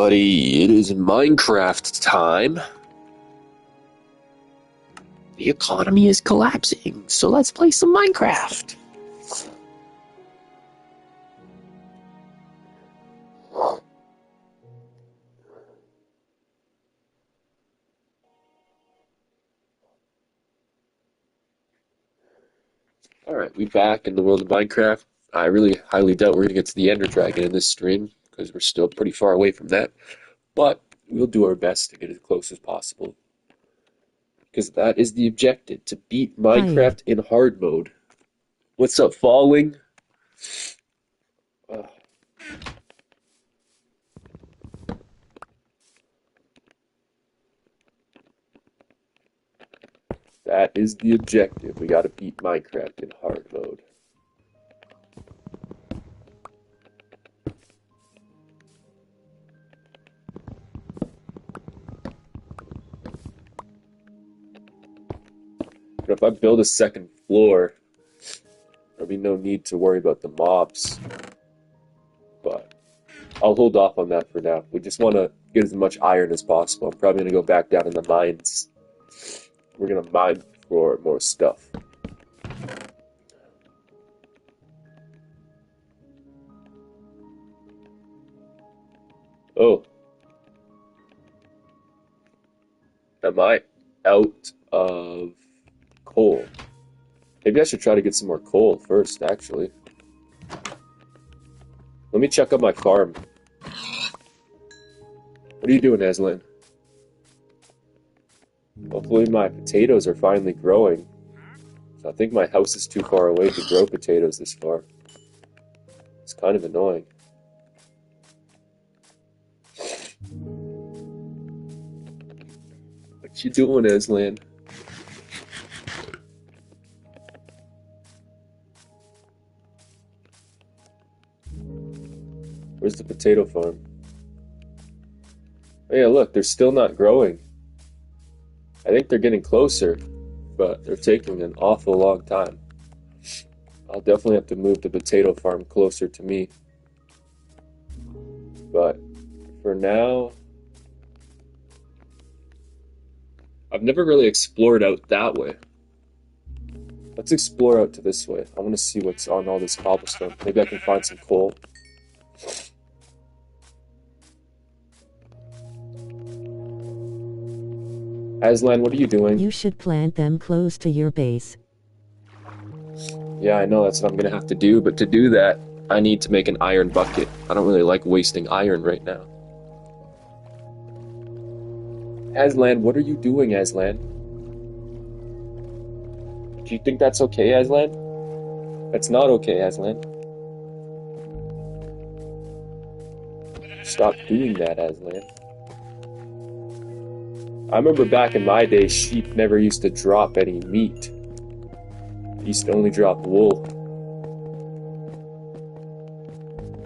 Buddy, it is Minecraft time. The economy is collapsing, so let's play some Minecraft. Alright, we back in the world of Minecraft. I really highly doubt we're going to get to the Ender Dragon in this stream, because we're still pretty far away from that. But we'll do our best to get as close as possible. Because that is the objective, to beat Minecraft in hard mode. What's up, Falling? That is the objective. We gotta beat Minecraft in hard mode. But if I build a second floor, there'll be no need to worry about the mobs. But I'll hold off on that for now. We just want to get as much iron as possible. I'm probably going to go back down in the mines. We're going to mine for more stuff. Oh. Am I out of coal? Maybe I should try to get some more coal first, actually. Let me check out my farm. What are you doing, Aslan? Hopefully my potatoes are finally growing. So I think my house is too far away to grow potatoes this far. It's kind of annoying. What you doing, Aslan? Where's the potato farm? Oh yeah, look, they're still not growing. I think they're getting closer, but they're taking an awful long time. I'll definitely have to move the potato farm closer to me. But for now, I've never really explored out that way. Let's explore out to this way. I want to see what's on all this cobblestone. Maybe I can find some coal. Aslan, what are you doing? You should plant them close to your base. Yeah, I know that's what I'm gonna have to do, but to do that, I need to make an iron bucket. I don't really like wasting iron right now. Aslan, what are you doing, Aslan? Do you think that's okay, Aslan? That's not okay, Aslan. Stop doing that, Aslan. I remember back in my day, sheep never used to drop any meat. They used to only drop wool.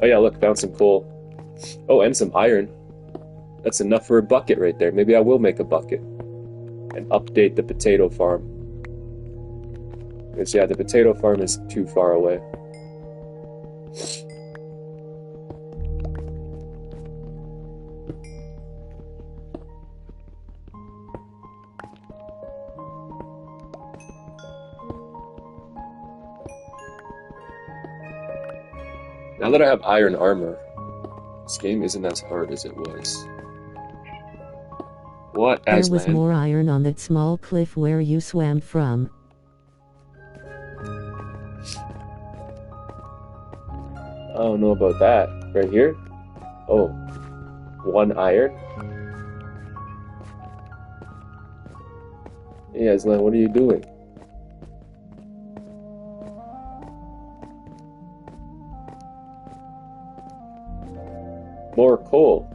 Oh yeah, look, found some coal. Oh, and some iron. That's enough for a bucket right there. Maybe I will make a bucket. And update the potato farm. Because yeah, the potato farm is too far away. Now that I have iron armor, this game isn't as hard as it was. What, There Aslan? was more iron on that small cliff where you swam from. I don't know about that. Right here? Oh, 1 iron? Hey, Aslan, what are you doing? More coal.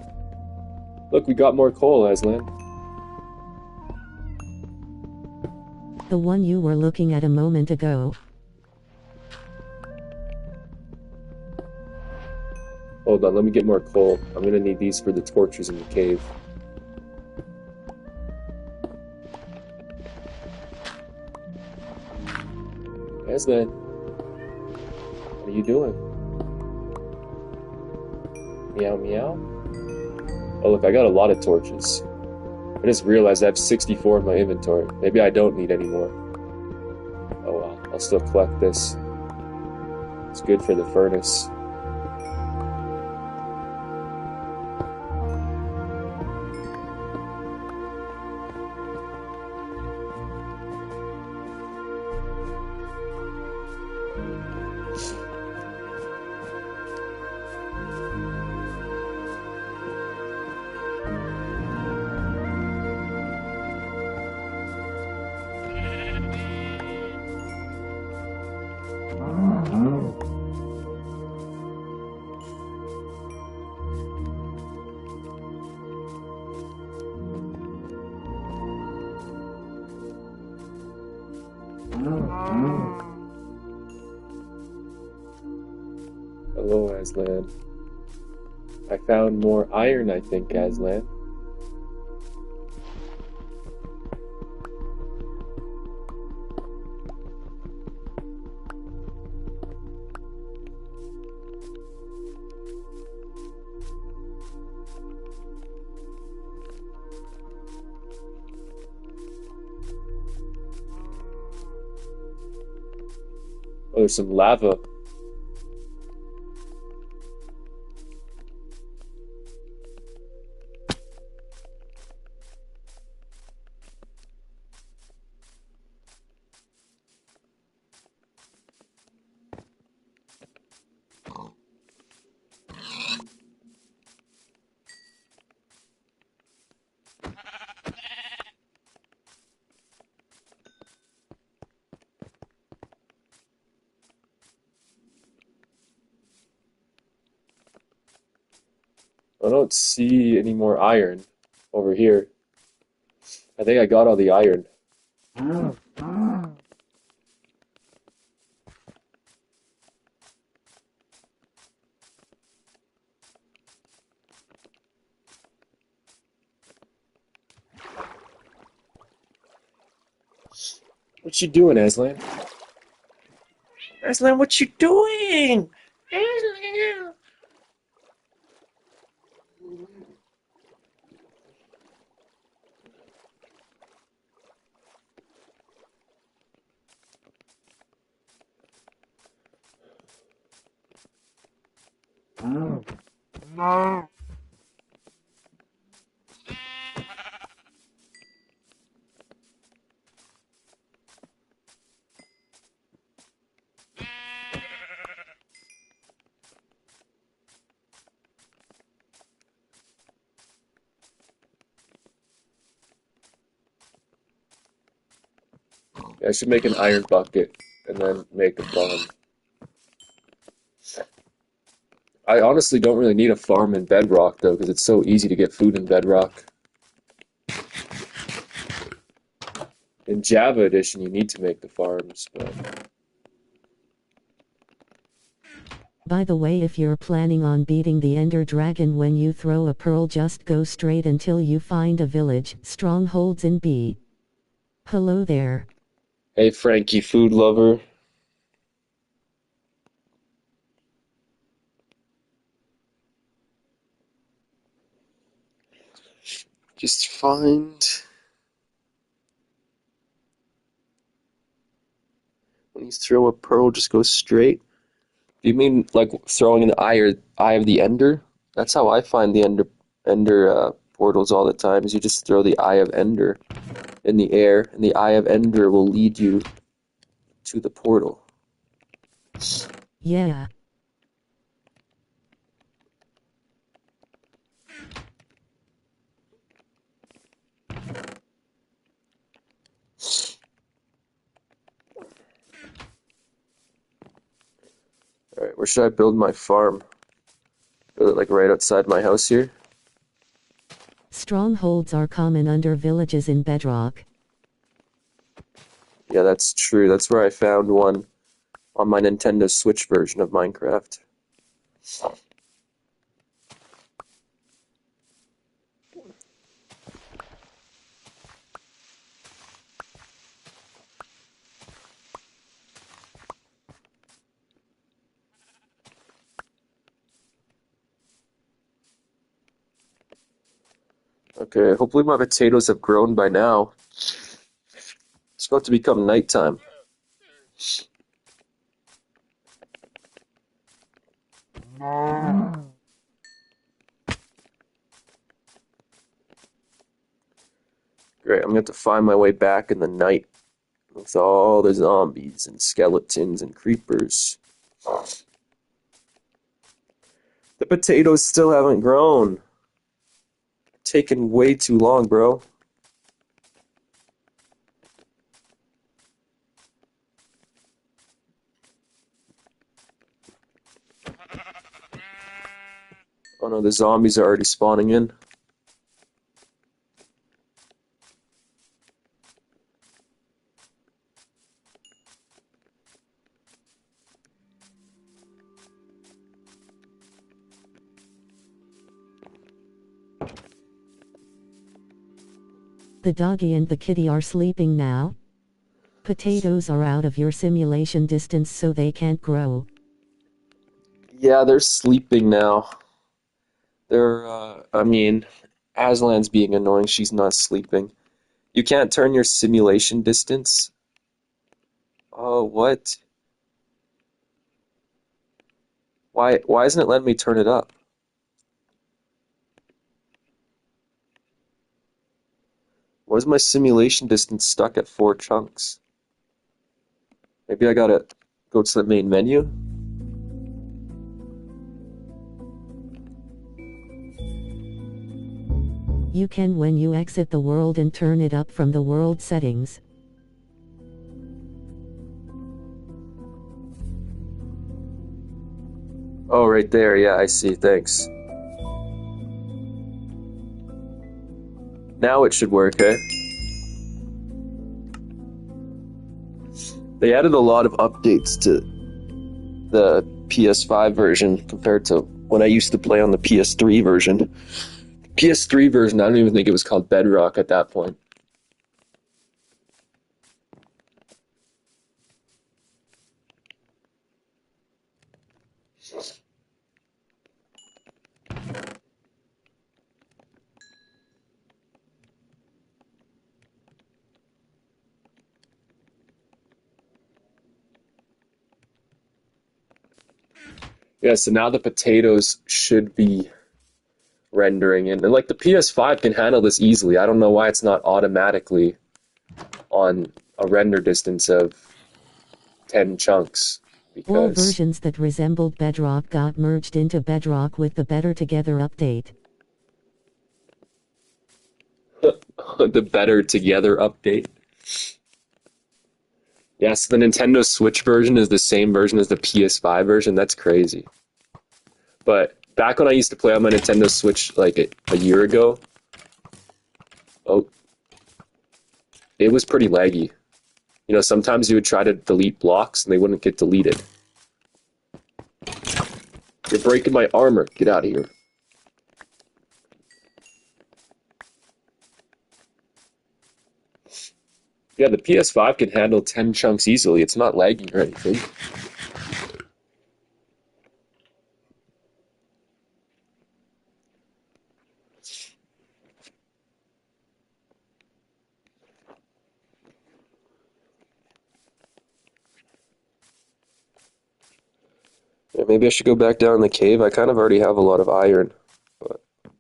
Look, we got more coal, Aslan. The one you were looking at a moment ago. Hold on, let me get more coal. I'm gonna need these for the torches in the cave. Aslan, what are you doing? Meow meow? Oh look, I got a lot of torches. I just realized I have 64 in my inventory. Maybe I don't need any more. Oh well, I'll still collect this. It's good for the furnace. Hello, Aslan. I found more iron, I think, Aslan. Oh, there's some lava. I don't see any more iron over here. I think I got all the iron. What you doing, Aslan? Aslan, what you doing? Aslan! I should make an iron bucket and then make a farm. I honestly don't really need a farm in Bedrock though, because it's so easy to get food in Bedrock. In Java Edition, you need to make the farms, but By the way, if you're planning on beating the Ender Dragon when you throw a pearl, just go straight until you find a village, strongholds in B. Hello there. hey, Frankie, food lover. Just find. When you throw a pearl, just go straight. Do you mean like throwing an eye of the Ender? That's how I find the Ender portals all the time. Is you just throw the Eye of Ender in the air, and the Eye of Ender will lead you to the portal. Yeah. All right, where should I build my farm? Build it like right outside my house here. Strongholds are common under villages in Bedrock. Yeah, that's true. That's where I found one on my Nintendo Switch version of Minecraft. Okay, hopefully my potatoes have grown by now. It's about to become nighttime. Great, I'm gonna have to find my way back in the night with all the zombies and skeletons and creepers. The potatoes still haven't grown. Taking way too long, bro. Oh no, the zombies are already spawning in. The doggy and the kitty are sleeping now. Potatoes are out of your simulation distance so they can't grow. Yeah, they're sleeping now. I mean, Aslan's being annoying. She's not sleeping. You can't turn your simulation distance. Oh, what? Why isn't it letting me turn it up? Why is my simulation distance stuck at 4 chunks? Maybe I gotta go to the main menu? You can when you exit the world and turn it up from the world settings. Oh, right there. Yeah, I see. Thanks. Now it should work, eh? They added a lot of updates to the PS5 version compared to when I used to play on the PS3 version. PS3 version, I don't even think it was called Bedrock at that point. Yeah, so now the potatoes should be rendering in. And like the PS5 can handle this easily. I don't know why it's not automatically on a render distance of 10 chunks. All Because versions that resembled Bedrock got merged into Bedrock with the Better Together update. the Better Together update. Yes, the Nintendo Switch version is the same version as the PS5 version. That's crazy. But back when I used to play on my Nintendo Switch like a year ago, oh, it was pretty laggy. You know, sometimes you would try to delete blocks and they wouldn't get deleted. You're breaking my armor. Get out of here. Yeah, the PS5 can handle 10 chunks easily. It's not lagging or anything. Yeah, maybe I should go back down in the cave. I kind of already have a lot of iron, but it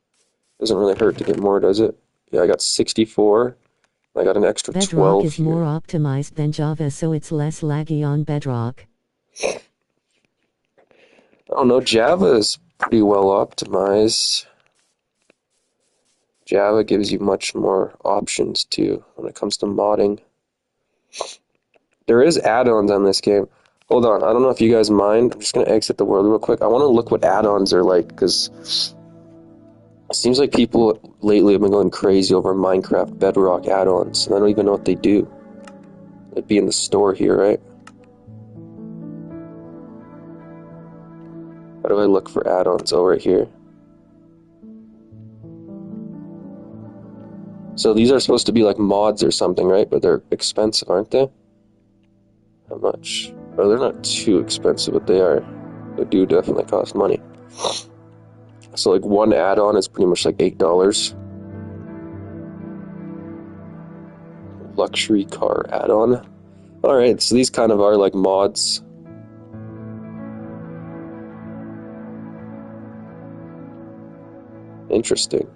doesn't really hurt to get more, does it? Yeah, I got 64. I got an extra Bedrock 12 is here. more optimized than Java, so it's less laggy on Bedrock. I don't know, Java is pretty well optimized. Java gives you much more options too when it comes to modding. There is add-ons on this game. Hold on, I don't know if you guys mind. I'm just gonna exit the world real quick. I want to look what add-ons are like because it seems like people lately have been going crazy over Minecraft Bedrock add-ons, and I don't even know what they do. They'd be in the store here, right? How do I look for add-ons? Oh, right here. So these are supposed to be like mods or something, right? But they're expensive, aren't they? How much? Oh, they're not too expensive, but they are. They do definitely cost money. So like one add-on is pretty much like $8. luxury car add-on. Alright, so these kind of are like mods. Interesting.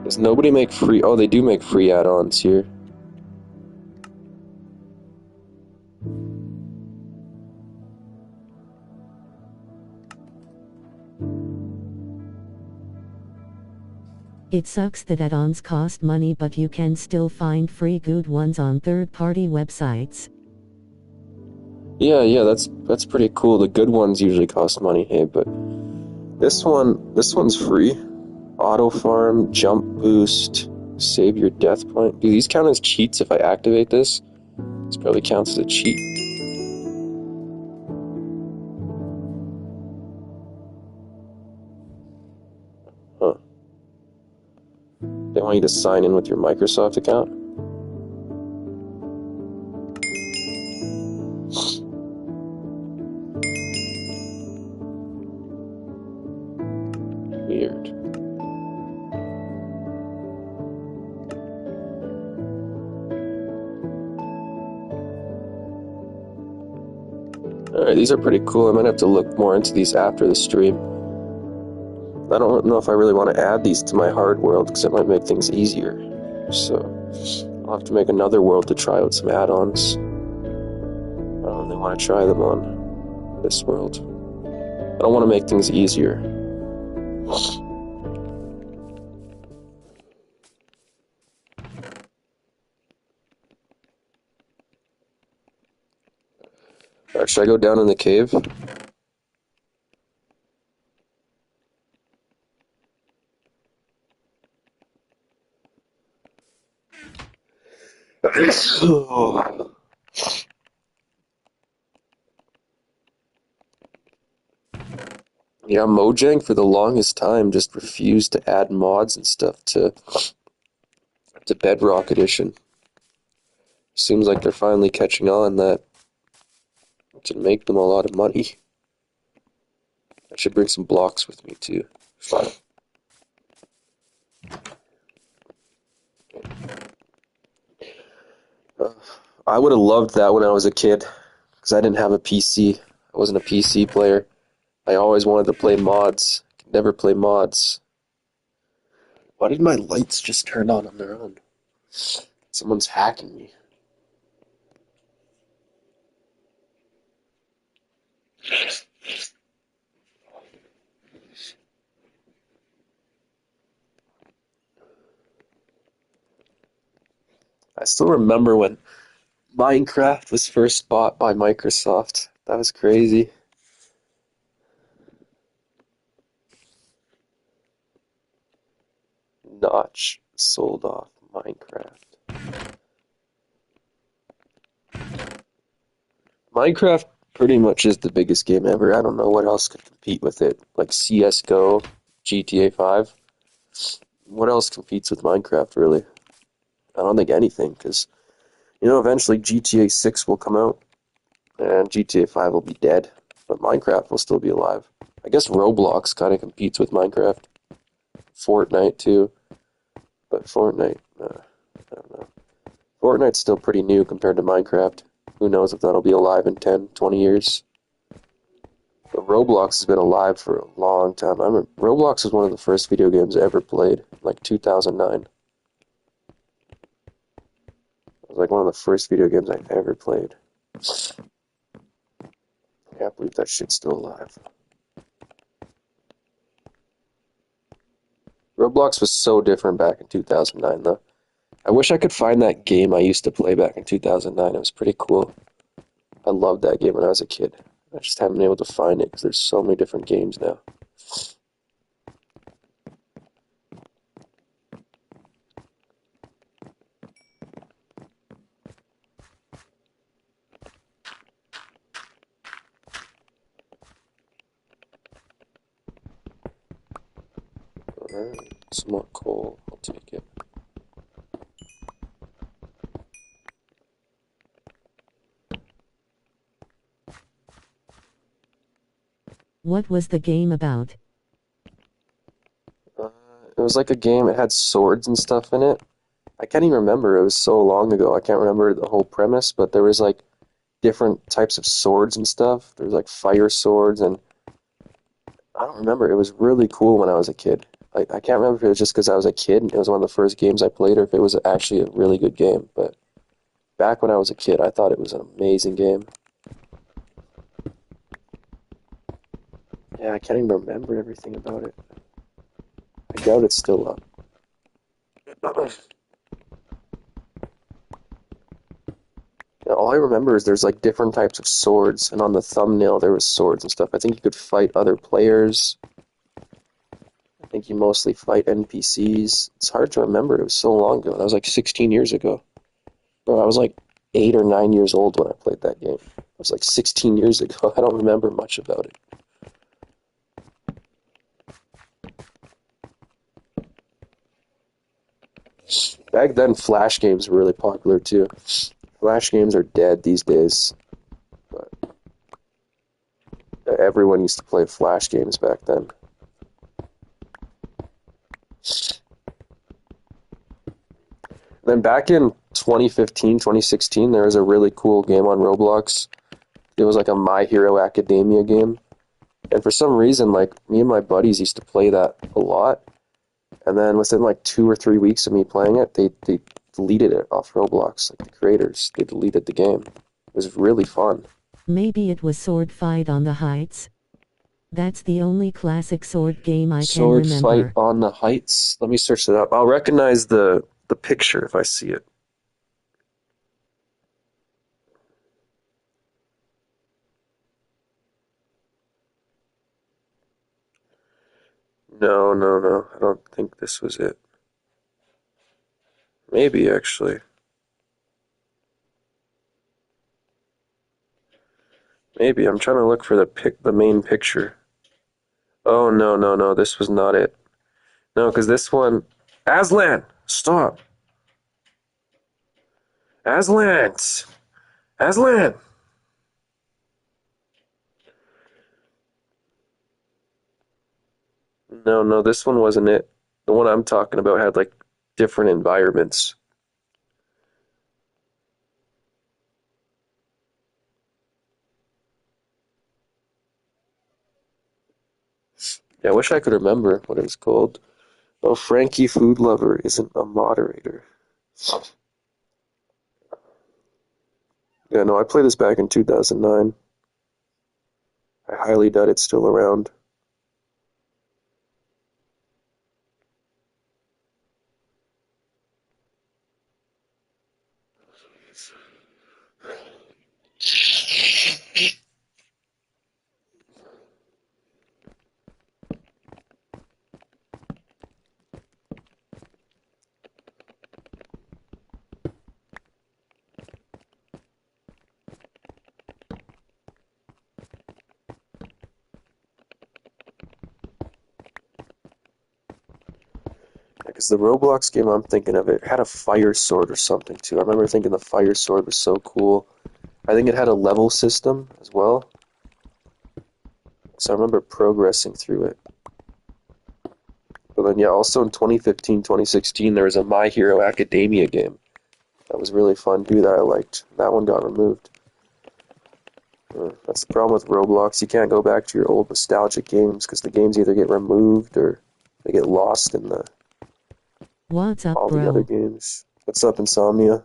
Does nobody make free? Oh, they do make free add-ons here. It sucks that add-ons cost money, but you can still find free good ones on third-party websites. Yeah, that's pretty cool. The good ones usually cost money, hey, but this one's free. Auto farm, jump boost, save your death point. Do these count as cheats if I activate this? This probably counts as a cheat. Huh. They want you to sign in with your Microsoft account? Weird. Alright, these are pretty cool. I might have to look more into these after the stream. I don't know if I really want to add these to my hard world because it might make things easier. So, I'll have to make another world to try out some add-ons. I don't really want to try them on this world. I don't want to make things easier. Alright, should I go down in the cave? Yeah, Mojang for the longest time just refused to add mods and stuff to Bedrock Edition. Seems like they're finally catching on that it can make them a lot of money. I should bring some blocks with me too. I would have loved that when I was a kid, because I didn't have a PC. I wasn't a PC player. I always wanted to play mods. Could never play mods. Why did my lights just turn on their own? Someone's hacking me. I still remember when Minecraft was first bought by Microsoft. That was crazy. Notch sold off Minecraft. Minecraft pretty much is the biggest game ever. I don't know what else could compete with it. Like CSGO, GTA 5. What else competes with Minecraft, really? I don't think anything, because, eventually GTA 6 will come out, and GTA 5 will be dead, but Minecraft will still be alive. I guess Roblox kind of competes with Minecraft. Fortnite, too. But Fortnite, I don't know. Fortnite's still pretty new compared to Minecraft. Who knows if that'll be alive in 10, 20 years. But Roblox has been alive for a long time. I remember Roblox was one of the first video games I ever played, like 2009. It was like one of the first video games I ever played. I can't believe that shit's still alive. Roblox was so different back in 2009, though. I wish I could find that game I used to play back in 2009. It was pretty cool. I loved that game when I was a kid. I just haven't been able to find it because there's so many different games now. Alright, some more coal. I'll take it. What was the game about? It It was like a game, it had swords and stuff in it. I can't even remember, it was so long ago. I can't remember the whole premise, but there was like different types of swords and stuff. There was like fire swords, and I don't remember. It was really cool when I was a kid. Like, I can't remember if it was just because I was a kid and it was one of the first games I played, or if it was actually a really good game. But back when I was a kid, I thought it was an amazing game. Yeah, I can't even remember everything about it. I doubt it's still up. Yeah, all I remember is there's like different types of swords, and on the thumbnail there was swords and stuff. I think you could fight other players. I think you mostly fight NPCs. It's hard to remember. It was so long ago. That was like 16 years ago. Bro, I was like 8 or 9 years old when I played that game. It was like 16 years ago. I don't remember much about it. Back then, Flash games were really popular too. Flash games are dead these days, but everyone used to play Flash games back then. Then back in 2015, 2016, there was a really cool game on Roblox. It was like a My Hero Academia game. And for some reason, like, me and my buddies used to play that a lot. And then within like 2 or 3 weeks of me playing it, they deleted it off Roblox. Like, the creators, they deleted the game. It was really fun. Maybe it was Sword Fight on the Heights. That's the only classic sword game I can Sword remember. Fight on the Heights. Let me search it up. I'll recognize the picture if I see it. No, no, no. I don't think this was it. Maybe, actually. Maybe. I'm trying to look for the main picture. Oh, no, no, no. This was not it. No, because this one... Aslan! Stop! Aslan! Aslan! No, no, this one wasn't it. The one I'm talking about had, like, different environments. Yeah, I wish I could remember what it was called. Oh, Frankie Food Lover isn't a moderator. Yeah, no, I played this back in 2009. I highly doubt it's still around. Because the Roblox game I'm thinking of, it had a fire sword or something too. I remember thinking the fire sword was so cool. I think it had a level system as well. So I remember progressing through it. But then, yeah, also in 2015, 2016, there was a My Hero Academia game. That was really fun too, that I liked. That one got removed. That's the problem with Roblox. You can't go back to your old nostalgic games because the games either get removed or they get lost in What's up, all the other bro? games. What's up, Insomnia?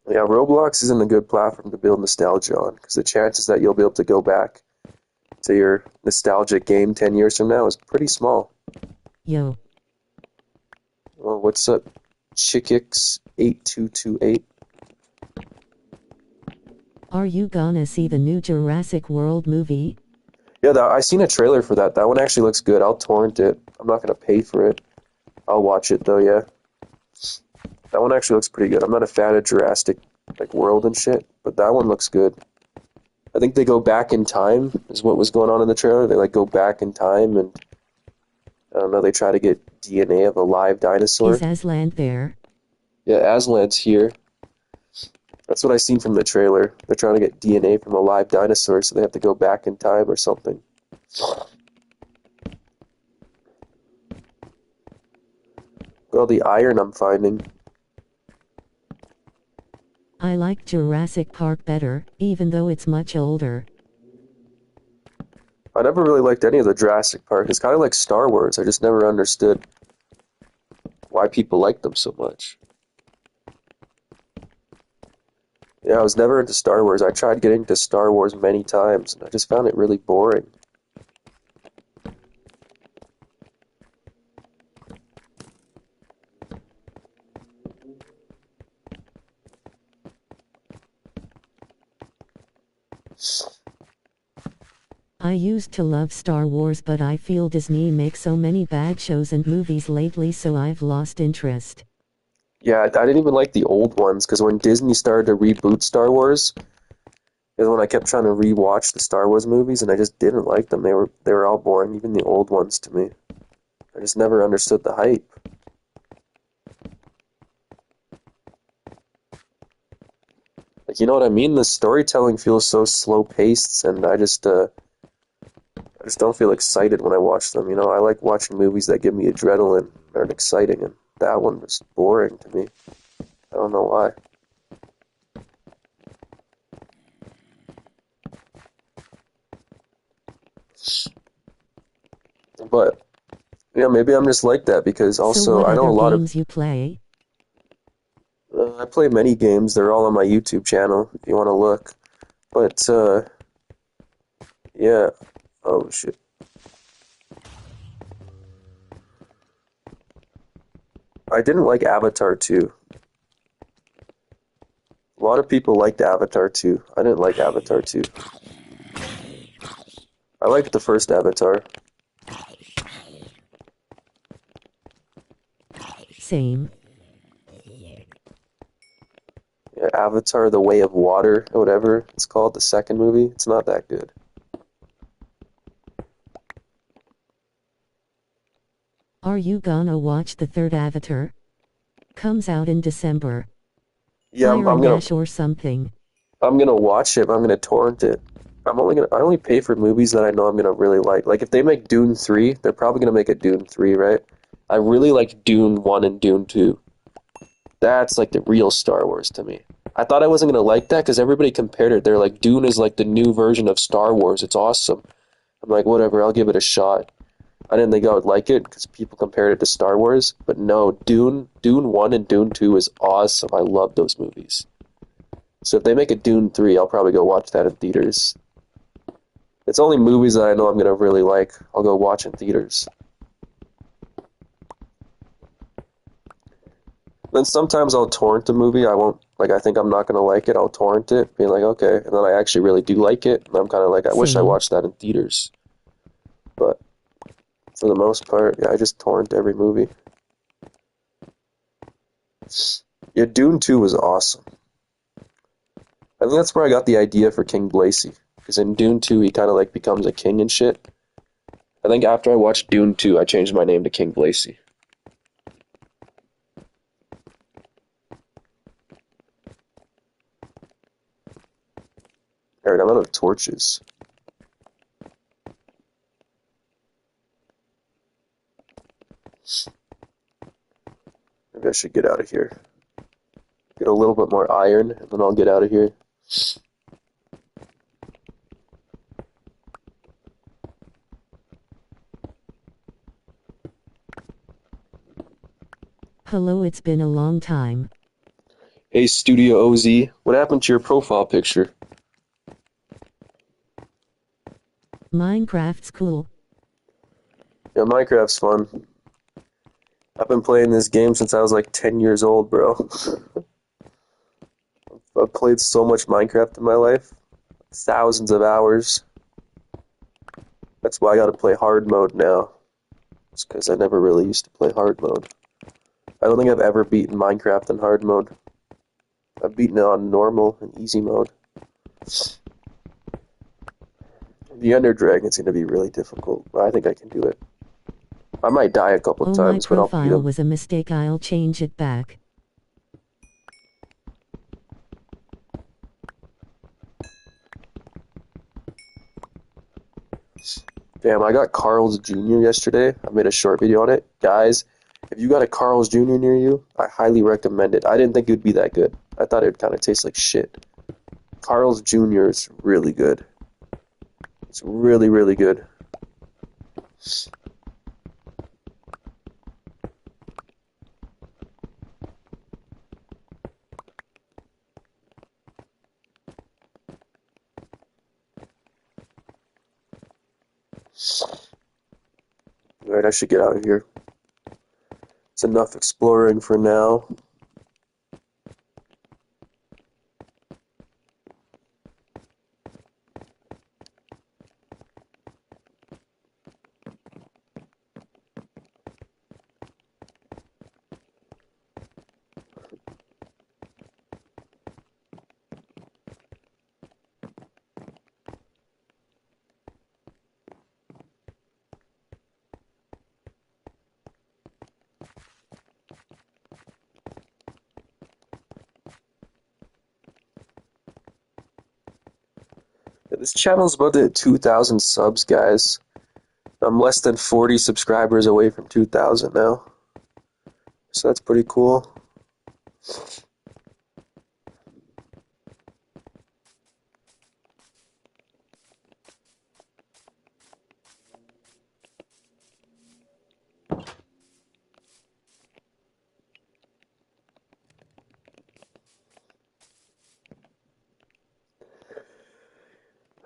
Yeah, Roblox isn't a good platform to build nostalgia on because the chances that you'll be able to go back to your nostalgic game 10 years from now is pretty small. Yo, Well, what's up, Chickix8228? are you gonna see the new Jurassic World movie? Yeah, I seen a trailer for that. That one actually looks good. I'll torrent it. I'm not gonna pay for it. I'll watch it though, yeah. That one actually looks pretty good. I'm not a fan of Jurassic like World and shit, but that one looks good. I think they go back in time is what was going on in the trailer. They like go back in time and I don't know, they try to get DNA of a live dinosaur. Is Aslan there? Yeah, Aslan's here. That's what I seen from the trailer. They're trying to get DNA from a live dinosaur, so they have to go back in time or something. All the iron I'm finding. I like Jurassic Park better, even though it's much older. I never really liked any of the Jurassic Park. It's kind of like Star Wars. I just never understood why people like them so much. Yeah, I was never into Star Wars. I tried getting into Star Wars many times, and I just found it really boring. I used to love Star Wars, but I feel Disney makes so many bad shows and movies lately, so I've lost interest. Yeah, I didn't even like the old ones, because when Disney started to reboot Star Wars, is when I kept trying to rewatch the Star Wars movies, and I just didn't like them. They were all boring, even the old ones to me. I just never understood the hype. Like, you know what I mean? The storytelling feels so slow-paced, and I just don't feel excited when I watch them. You know, I like watching movies that give me adrenaline and are exciting, and that one was boring to me. I don't know why. But yeah, maybe I'm just like that because So also what I know a other lot of games you play? I play many games. They're all on my YouTube channel if you want to look. But yeah. Oh shit. I didn't like Avatar 2. A lot of people liked Avatar 2. I didn't like Avatar 2. I liked the first Avatar. Same. Yeah, Avatar: The Way of Water, or whatever it's called, the second movie. It's not that good. Are you gonna watch the third Avatar? Comes out in December. Yeah, Fire and Ash or something. I'm gonna watch it, but I'm gonna torrent it. I only pay for movies that I know I'm gonna really like. Like if they make Dune 3, they're probably gonna make a Dune 3, right? I really like Dune 1 and Dune 2. That's like the real Star Wars to me. I thought I wasn't gonna like that because everybody compared it. They're like, Dune is like the new version of Star Wars. It's awesome. I'm like, whatever, I'll give it a shot. I didn't think I would like it because people compared it to Star Wars, but no, Dune 1 and Dune 2 is awesome. I love those movies. So if they make a Dune 3, I'll probably go watch that in theaters. It's only movies that I know I'm going to really like. I'll go watch in theaters. Then sometimes I'll torrent a movie. I won't, like, I think I'm not going to like it. I'll torrent it, being like, okay. And then I actually really do like it. And I'm kind of like, I wish I Same. watched that in theaters. But for the most part, yeah, I just torrent every movie. Yeah, Dune 2 was awesome. I think that's where I got the idea for King Blasey. Because in Dune 2, he kind of like becomes a king and shit. I think after I watched Dune 2, I changed my name to King Blasey. Alright, I'm out of torches. Maybe I should get out of here. Get a little bit more iron, and then I'll get out of here. Hello, it's been a long time. Hey, Studio OZ, what happened to your profile picture? Minecraft's cool. Yeah, Minecraft's fun. I've been playing this game since I was like 10 years old, bro. I've played so much Minecraft in my life. Thousands of hours. That's why I gotta play hard mode now. It's because I never really used to play hard mode. I don't think I've ever beaten Minecraft in hard mode. I've beaten it on normal and easy mode. The Ender Dragon's gonna be really difficult, but I think I can do it. I might die a couple Oh, my times, but I'll beat profile him. was a mistake. I'll change it back. Damn, I got Carl's Jr. yesterday. I made a short video on it. Guys, If you got a Carl's Jr. near you, I highly recommend it. I didn't think it would be that good. I thought it would kind of taste like shit. Carl's Jr. is really good. It's really, really good. Alright, I should get out of here. It's enough exploring for now. This channel's about to hit 2,000 subs, guys. I'm less than 40 subscribers away from 2,000 now. So that's pretty cool.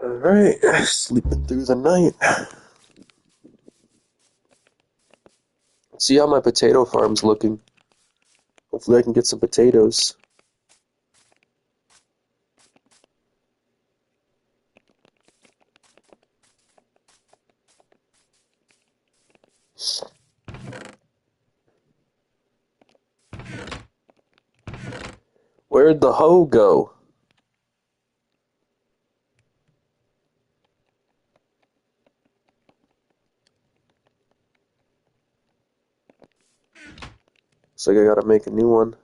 Alright, sleeping through the night. See how my potato farm's looking. Hopefully I can get some potatoes. Where'd the hoe go? Looks like I gotta make a new one.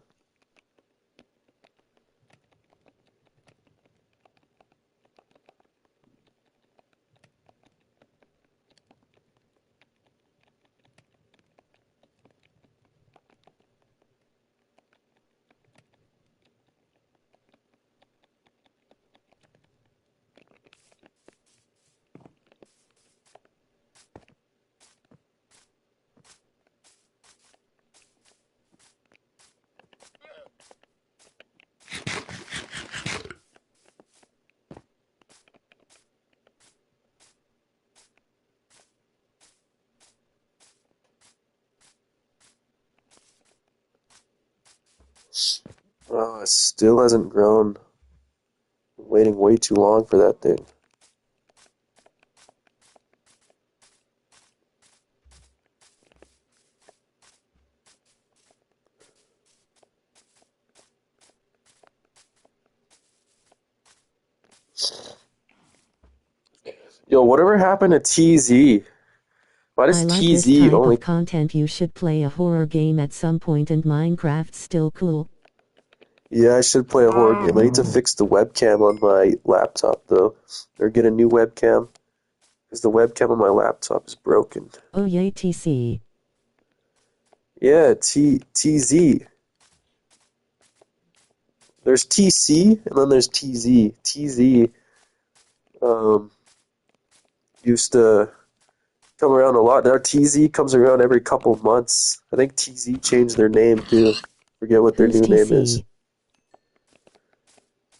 Oh, it still hasn't grown. I'm waiting way too long for that thing. Yo, whatever happened to TZ? Why does I like this TZ type only... of content. You should play a horror game at some point, and Minecraft's still cool. Yeah, I should play a horror game. I need to fix the webcam on my laptop, though. Or get a new webcam. Because the webcam on my laptop is broken. Oh yay, TC. Yeah, TZ. There's TC, and then there's TZ. TZ used to come around a lot. Now TZ comes around every couple of months. I think TZ changed their name, too. Forget what their Who's new name is.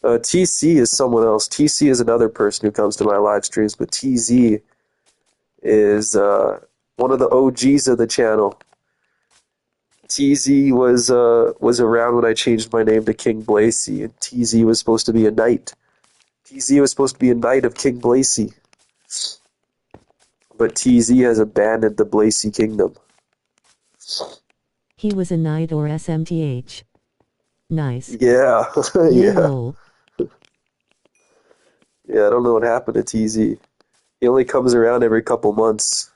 TC is someone else. TC is another person who comes to my live streams, but TZ is one of the OGs of the channel. TZ was around when I changed my name to King Blacy, and TZ was supposed to be a knight. TZ was supposed to be a knight of King Blacy. But TZ has abandoned the Blacy kingdom. He was a knight or SMTH. Nice. Yeah, yeah. Lol. Yeah, I don't know what happened to TZ. He only comes around every couple months.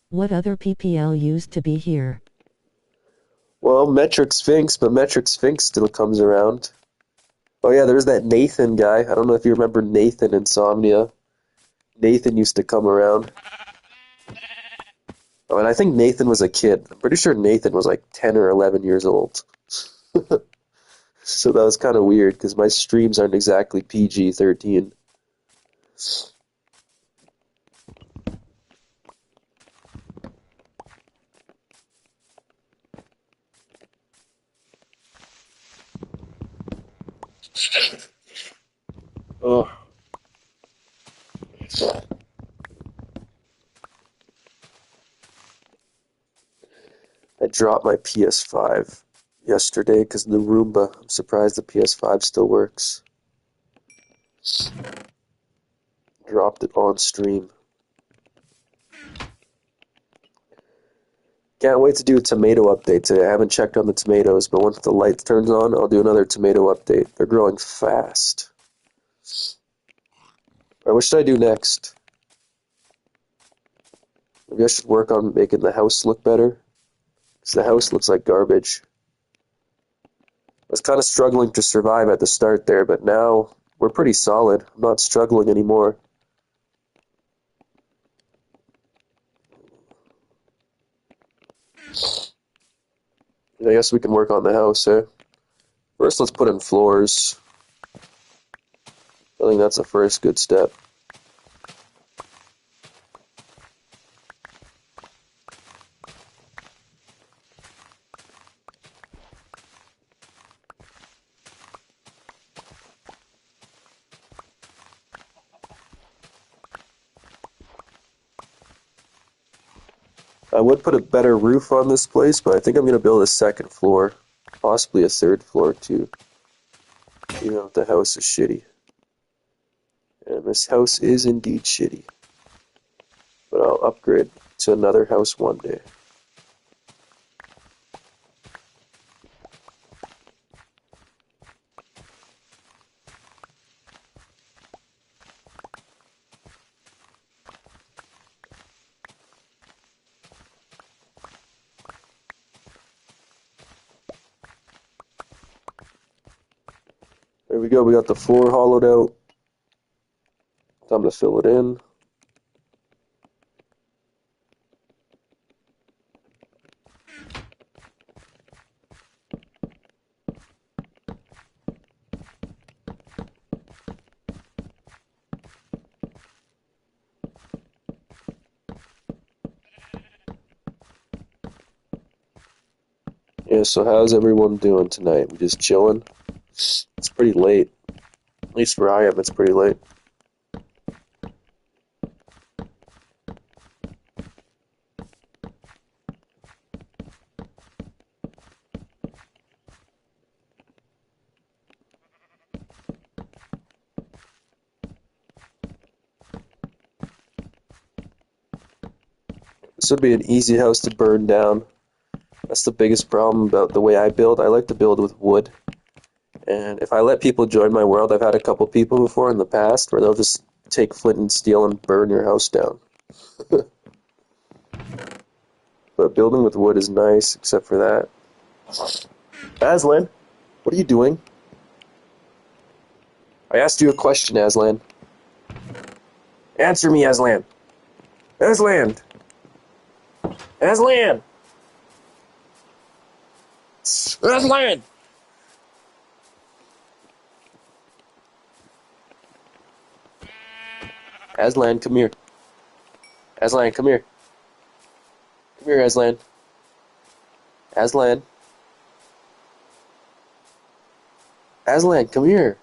What other PPL used to be here? Well, Metric Sphinx, but Metric Sphinx still comes around. Oh yeah, there's that Nathan guy. I don't know if you remember Nathan Insomnia. Nathan used to come around. Oh, and I think Nathan was a kid. I'm pretty sure Nathan was like 10 or 11 years old. So that was kind of weird because my streams aren't exactly PG-13. Oh, I dropped my PS5 yesterday because of the Roomba. I'm surprised the PS5 still works. Dropped it on stream. Can't wait to do a tomato update today. I haven't checked on the tomatoes, but once the light turns on, I'll do another tomato update. They're growing fast. Alright, what should I do next? Maybe I should work on making the house look better. Because the house looks like garbage. I was kind of struggling to survive at the start there, but now we're pretty solid. I'm not struggling anymore. I guess we can work on the house, eh? First, let's put in floors. I think that's the first good step. I would put a better roof on this place, but I think I'm going to build a second floor. Possibly a third floor, too. Even if the house is shitty. And this house is indeed shitty. But I'll upgrade to another house one day. There we go, we got the floor hollowed out. Time to fill it in. Yeah, so how's everyone doing tonight? We just chilling? It's pretty late. At least where I am, it's pretty late. This would be an easy house to burn down. That's the biggest problem about the way I build. I like to build with wood. And if I let people join my world, I've had a couple people before in the past where they'll just take flint and steel and burn your house down. But building with wood is nice, except for that. Aslan, what are you doing? I asked you a question, Aslan. Answer me, Aslan. Aslan! Aslan! Aslan! Aslan, come here. Aslan, come here. Come here, Aslan. Aslan. Aslan, come here.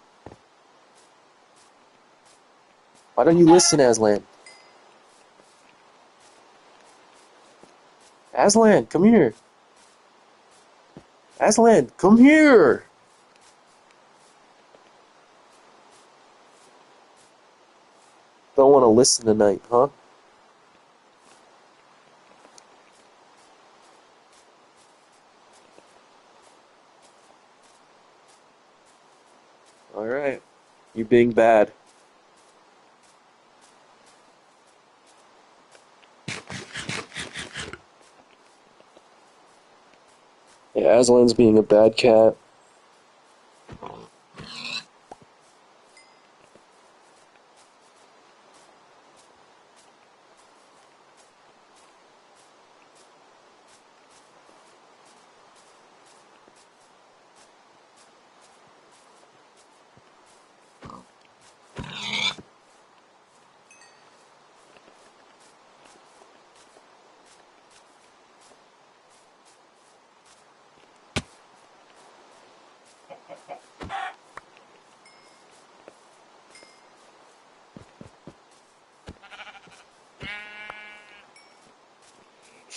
Why don't you listen, Aslan? Aslan, come here. Aslan, come here. Don't want to listen tonight, huh? Alright. You being bad. Yeah, Aslan's being a bad cat.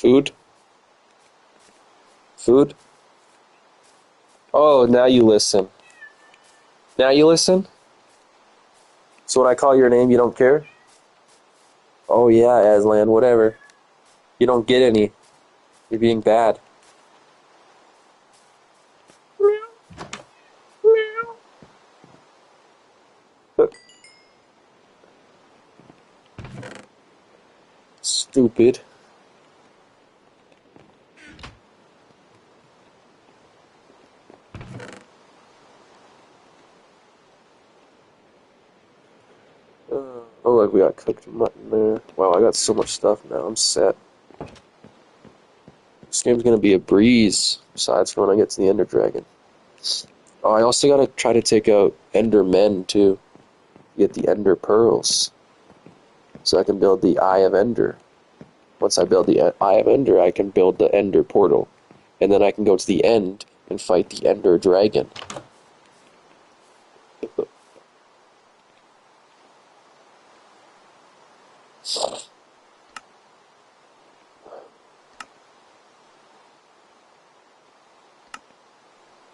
Food? Food? Oh, now you listen. Now you listen? So when I call your name, you don't care? Oh yeah, Aslan, whatever. You don't get any. You're being bad. Stupid. Oh, like we got cooked mutton there. Wow, I got so much stuff now. I'm set. This game's gonna be a breeze, besides for when I get to the Ender Dragon. Oh, I also gotta try to take out Ender Men too. Get the Ender Pearls. So I can build the Eye of Ender. Once I build the Eye of Ender, I can build the Ender Portal. And then I can go to the end and fight the Ender Dragon.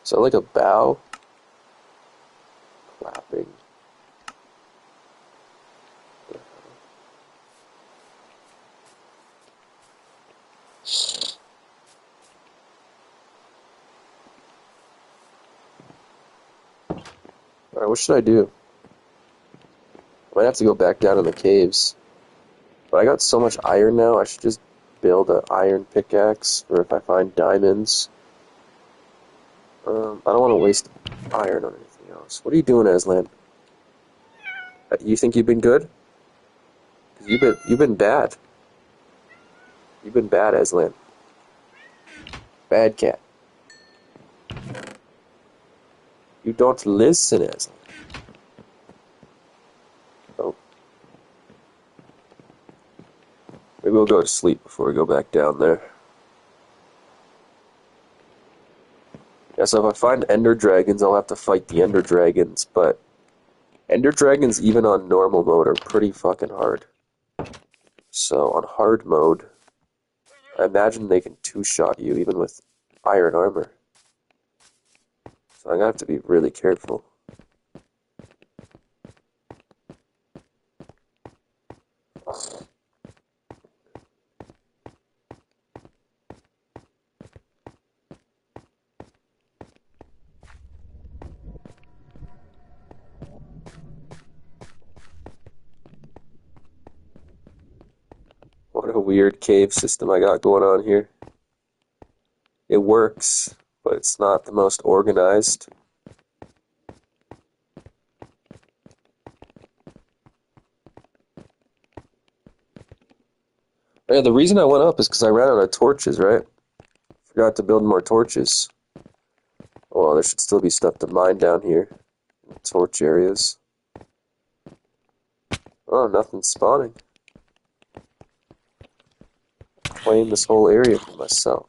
So like a bow, clapping. Alright, what should I do? I might have to go back down in the caves. But I got so much iron now, I should just build an iron pickaxe, or if I find diamonds. I don't want to waste iron on anything else. What are you doing, Aslan? You think you've been good? 'Cause you've been bad. You've been bad, Aslan. Bad cat. You don't listen, Aslan. Oh. Maybe we'll go to sleep before we go back down there. Yeah, so if I find Ender Dragons, I'll have to fight the Ender Dragons, but Ender Dragons, even on normal mode, are pretty fucking hard. So on hard mode, I imagine they can two-shot you even with iron armor. So I'm gonna have to be really careful. What a weird cave system I got going on here. It works, but it's not the most organized. Yeah, the reason I went up is because I ran out of torches, right? Forgot to build more torches. Well, there should still be stuff to mine down here. Torch areas. Oh, nothing's spawning. Claim this whole area for myself.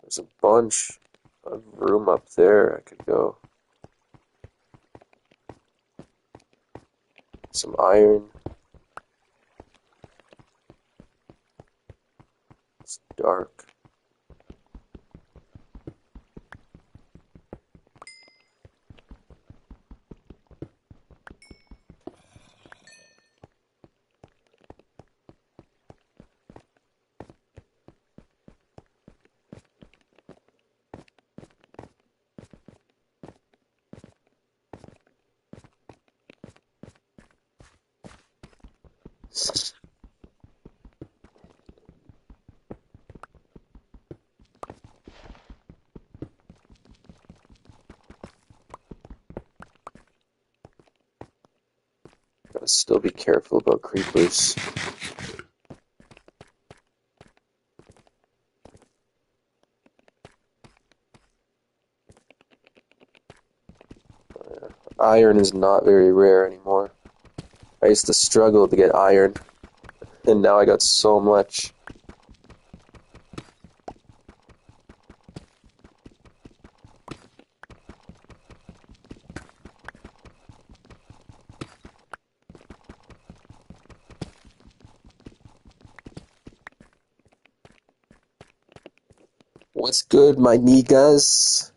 There's a bunch of room up there I could go. Some iron. It's dark. Gotta still be careful about creepers. Iron is not very rare anymore. I used to struggle to get iron, and now I got so much. What's good, my niggas?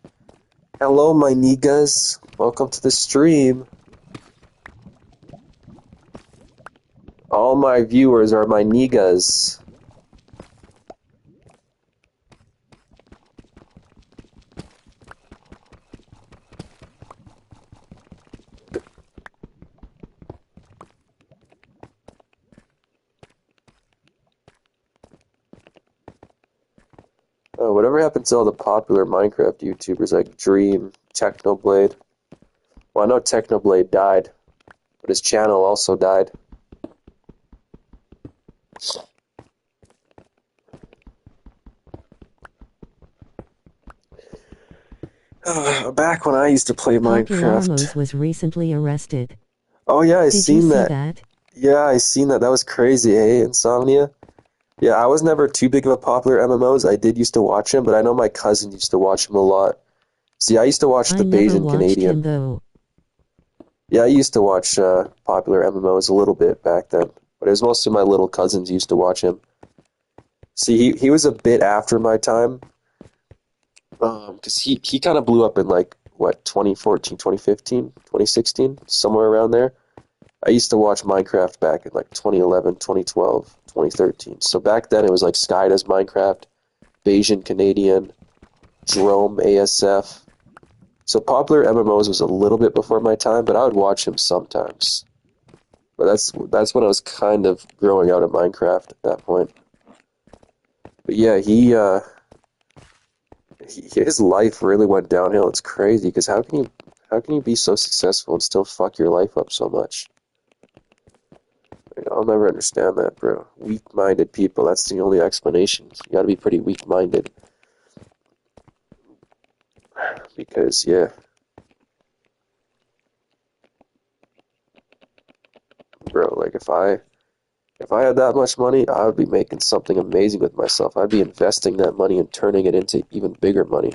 Hello, my niggas. Welcome to the stream. All my viewers are my niggas. Oh, whatever happened to all the popular Minecraft YouTubers like Dream, Technoblade? Well, I know Technoblade died, but his channel also died. Back when I used to play Minecraft. Populamos was recently arrested. Oh yeah, I Did you seen see that. that? Yeah, I seen that. That was crazy, hey, Insomnia? Yeah, I was never too big of a popular MMOs. I did used to watch him, but I know my cousin used to watch him a lot. See, I used to watch I the never Bayesian watched Canadian. him though. Yeah, I used to watch popular MMOs a little bit back then, but it was mostly my little cousins used to watch him. See, he was a bit after my time, because he kind of blew up in like, what, 2014, 2015, 2016, somewhere around there. I used to watch Minecraft back in like 2011, 2012, 2013. So back then it was like Sky Does Minecraft, Bayesian Canadian, Drome ASF. So popular MMOs was a little bit before my time, but I would watch him sometimes. But that's when I was kind of growing out of Minecraft at that point. But yeah, his life really went downhill. It's crazy because how can you be so successful and still fuck your life up so much? I'll never understand that, bro. Weak-minded people, that's the only explanation. You gotta be pretty weak-minded. Because, yeah. Bro, like if I had that much money, I would be making something amazing with myself. I'd be investing that money and turning it into even bigger money.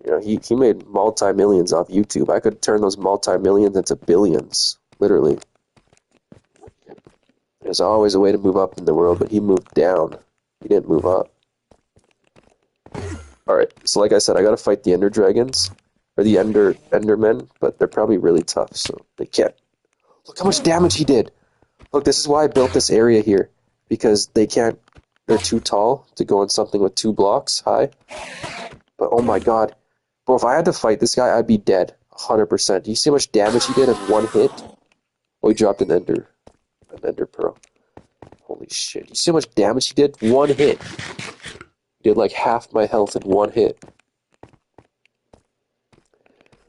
You know, he made multi-millions off YouTube. I could turn those multi-millions into billions, literally. There's always a way to move up in the world, but he moved down. He didn't move up. Alright, so like I said, I gotta fight the Ender Dragons, or the Endermen, but they're probably really tough, so they can't. Look how much damage he did! Look, this is why I built this area here, because they're too tall to go in something with 2 blocks high. But oh my god. Bro, if I had to fight this guy, I'd be dead. 100%. Do you see how much damage he did in one hit? Oh, he dropped an Ender Pearl. Holy shit. You see how much damage he did? One hit. He did like half my health in one hit.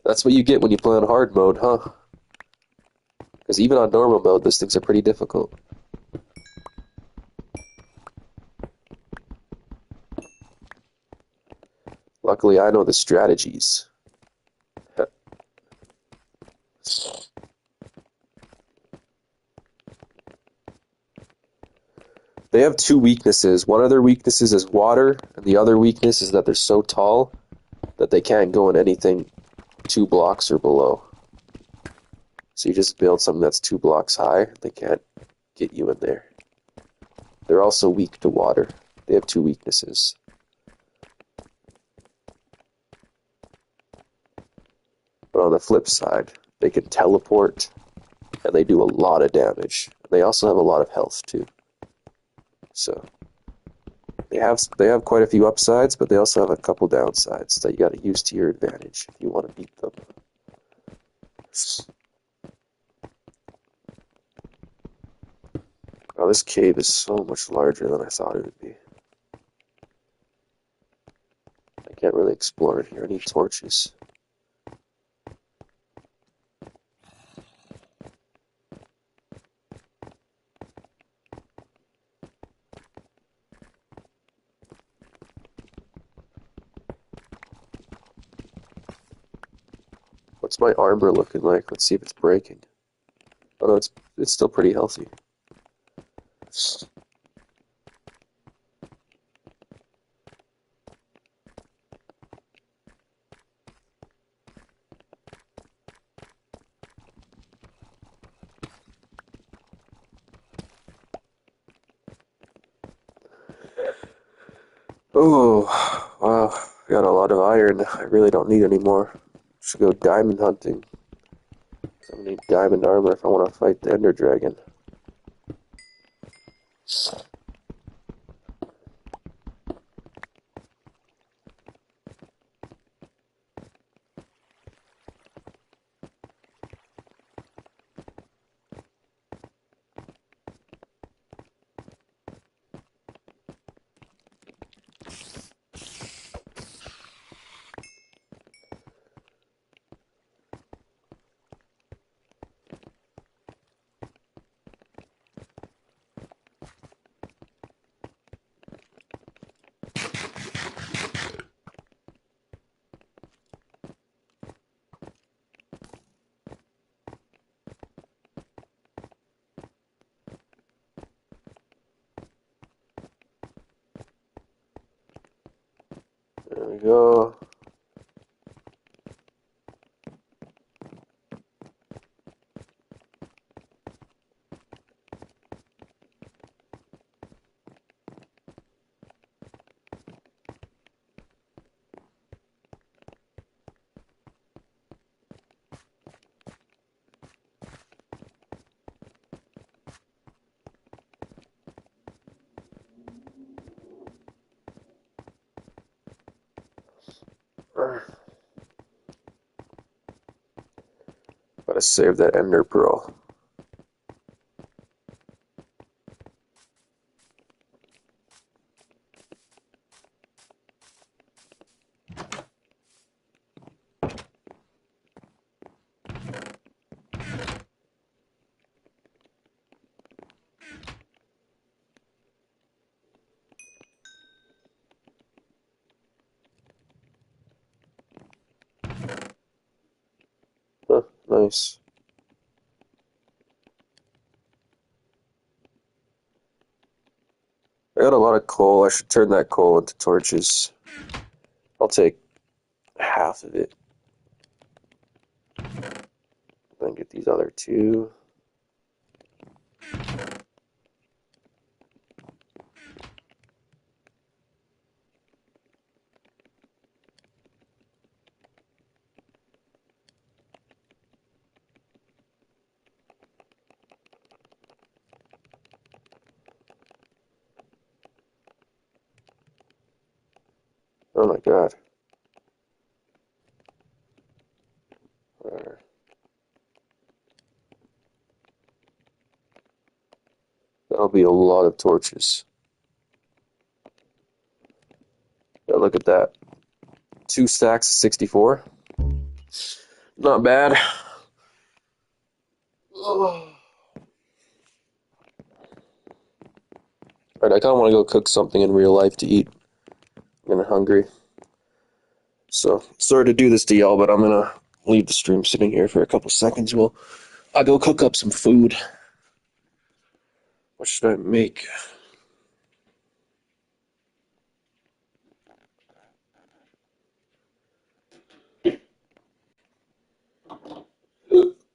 That's what you get when you play on hard mode, huh? Because even on normal mode, those things are pretty difficult. Luckily, I know the strategies. They have 2 weaknesses. One of their weaknesses is water, and the other weakness is that they're so tall that they can't go in anything 2 blocks or below. So you just build something that's 2 blocks high, they can't get you in there. They're also weak to water. They have 2 weaknesses. But on the flip side, they can teleport, and they do a lot of damage. They also have a lot of health, too. So, they have quite a few upsides, but they also have a couple downsides that you gotta use to your advantage if you want to beat them. Oh, this cave is so much larger than I thought it would be. I can't really explore it here. I need torches. What's What's my armor looking like? Let's see if it's breaking. Oh no, it's still pretty healthy. Oh, wow. I got a lot of iron. I really don't need any more. Should go diamond hunting. I'm gonna need diamond armor if I want to fight the Ender Dragon. There we go. Gotta save that Ender Pearl. Huh, nice. I got a lot of coal. I should turn that coal into torches. I'll take half of it. Then get these other two. Oh my god. There. That'll be a lot of torches. Yeah, look at that. 2 stacks of 64. Not bad. Alright, I kind of want to go cook something in real life to eat. I'm getting hungry. So, sorry to do this to y'all, but I'm gonna leave the stream sitting here for a couple seconds. Well, I'll go cook up some food. What should I make?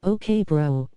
Okay, bro.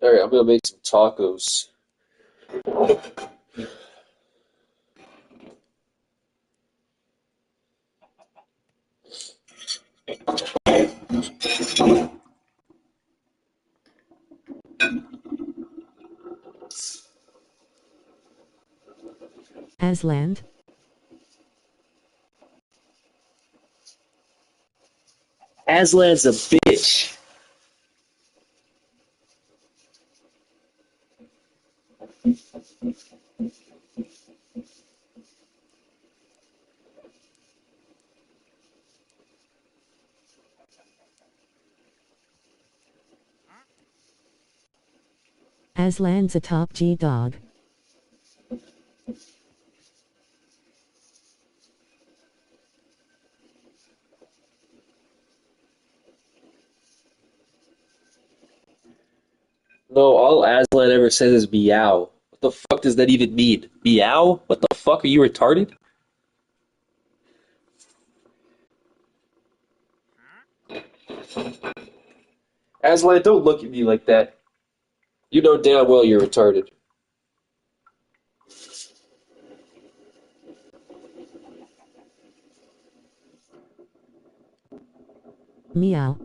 All right, I'm gonna make some tacos. Asland, Aslan's a bitch. Asland's a top G dog. No, all Aslan ever says is meow. What the fuck does that even mean? Meow? What the fuck? Are you retarded? Aslan, don't look at me like that. You know damn well you're retarded. Meow.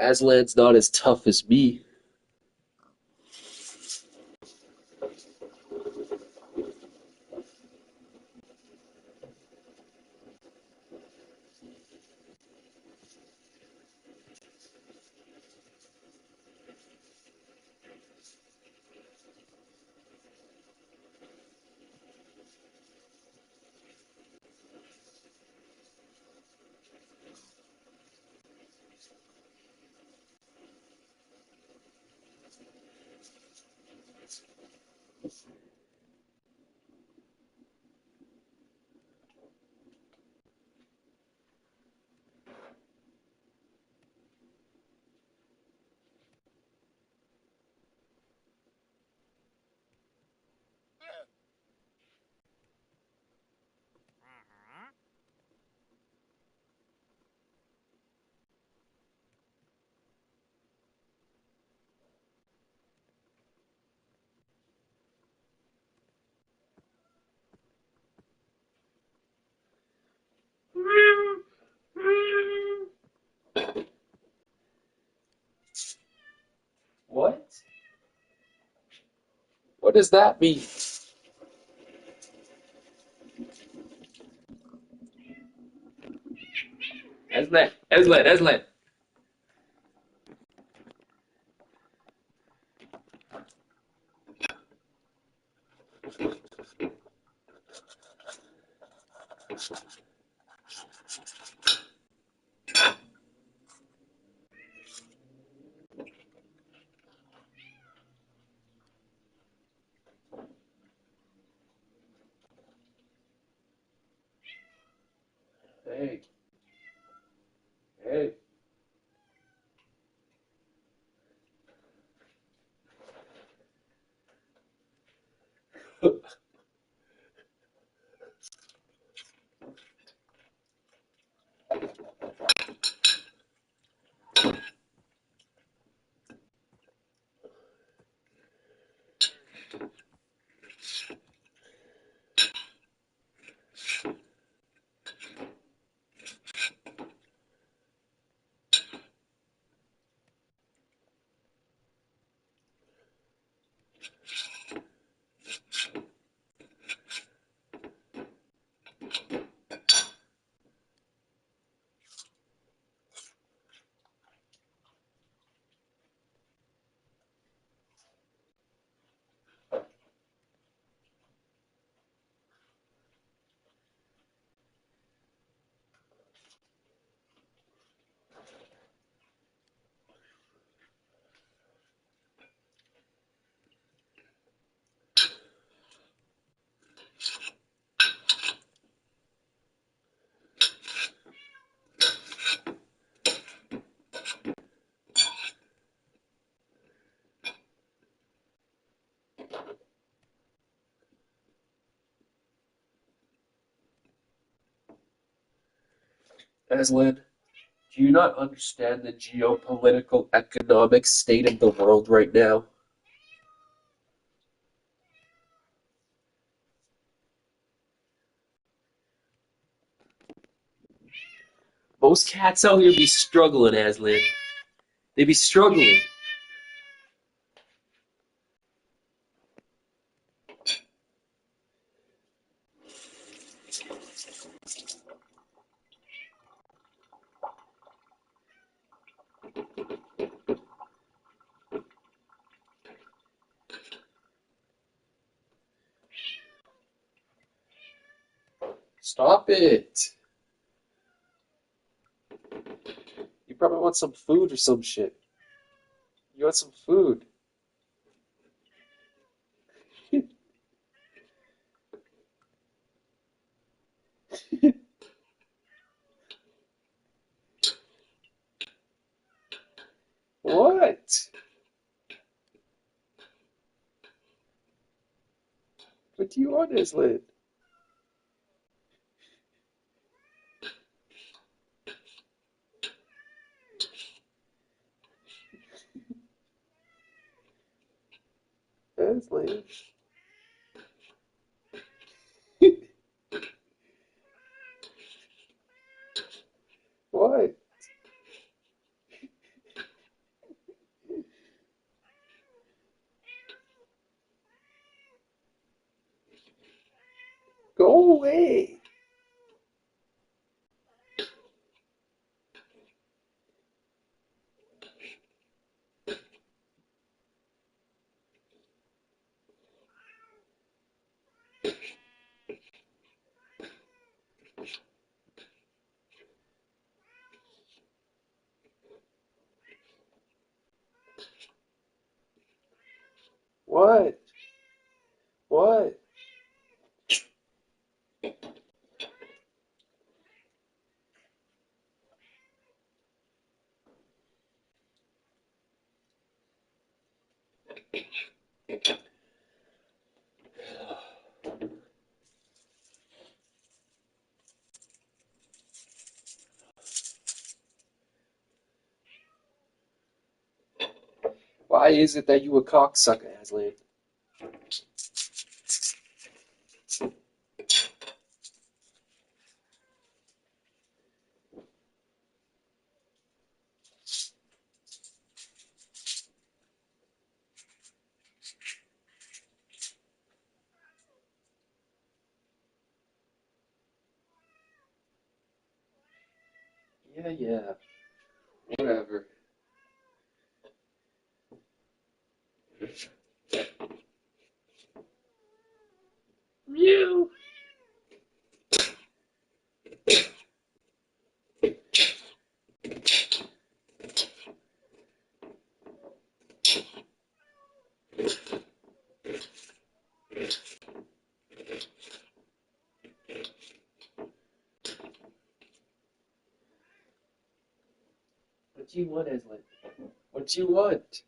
Aslan's not as tough as me. What? What does that mean? Aslan. Hey, hey. Aslan, do you not understand the geopolitical economic state of the world right now? Most cats out here be struggling, Aslan. They be struggling. Stop it. You probably want some food or some shit. You want some food. What? What do you want, Aslan? Aslan. What? Go away. What? What? Why is it that you a cocksucker, Aslan? Yeah, yeah. Whatever. Mew. What do you want, Aslan? What do you want?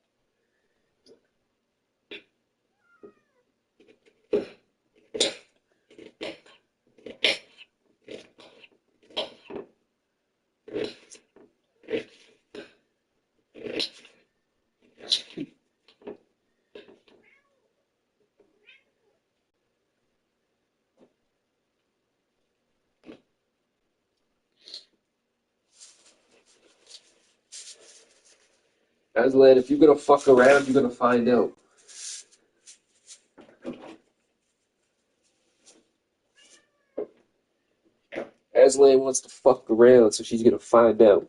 Aslan, if you're gonna fuck around, you're gonna find out. Aslan wants to fuck around, so she's gonna find out.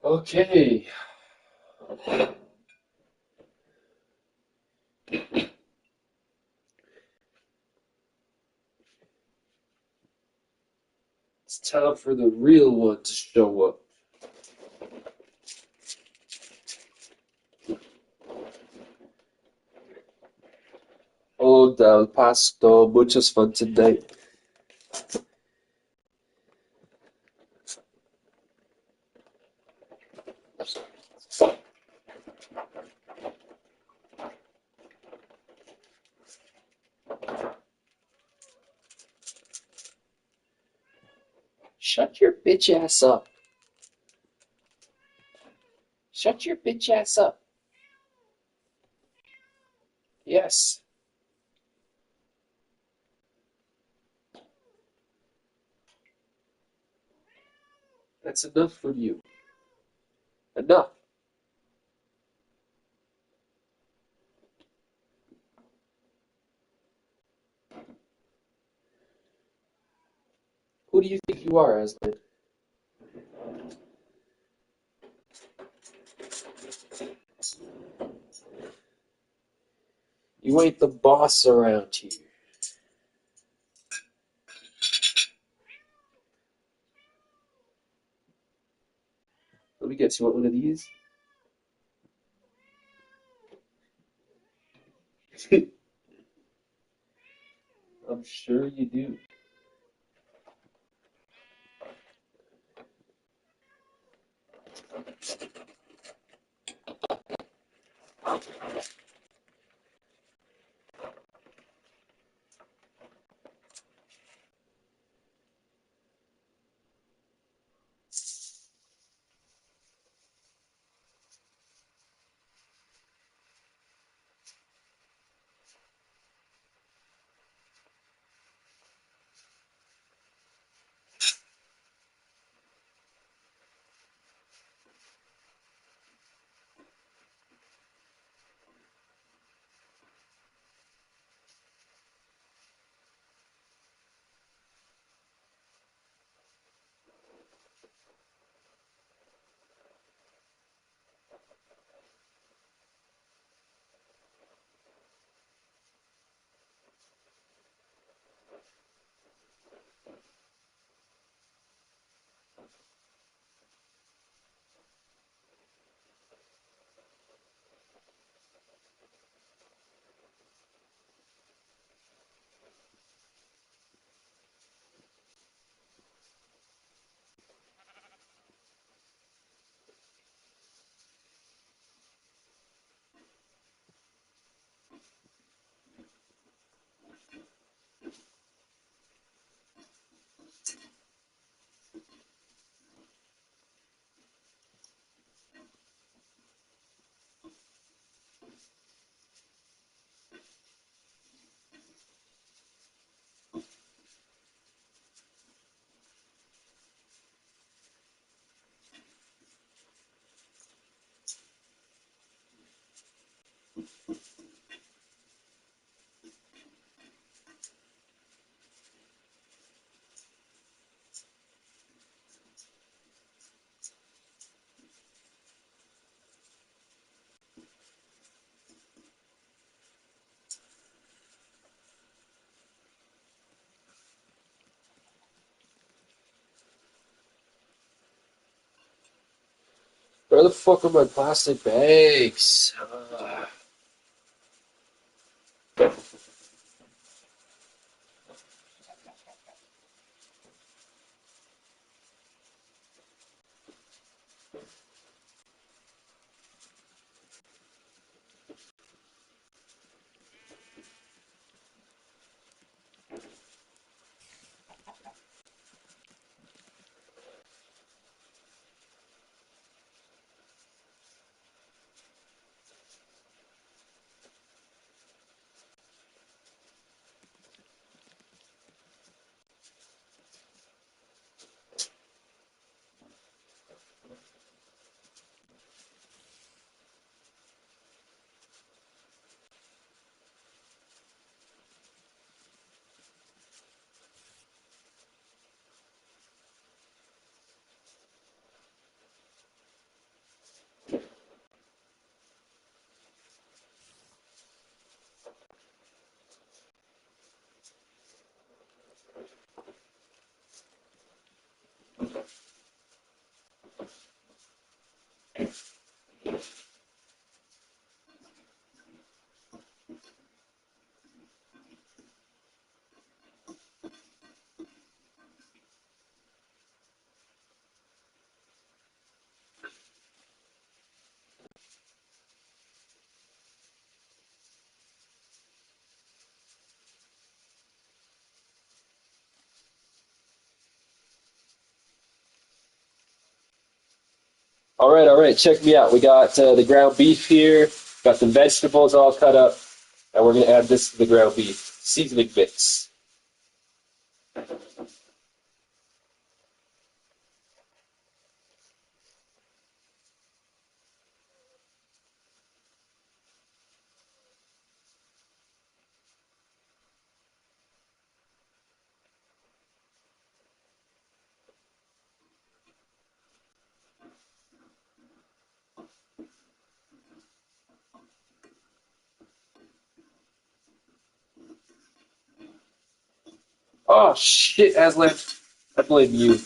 Okay. It's time for the real one to show up. taco del pasto, muchos fun tonight. Shut your bitch ass up. Shut your bitch ass up. Yes. That's enough from you. Enough. Who do you think you are, Aslan? You ain't the boss around here. Let me get you want one of these? I'm sure you do. Where the fuck are my plastic bags? All right. Check me out. We got the ground beef here. Got the vegetables all cut up, and we're gonna add this to the ground beef seasoning mix. Oh shit, Aslan, I blame you.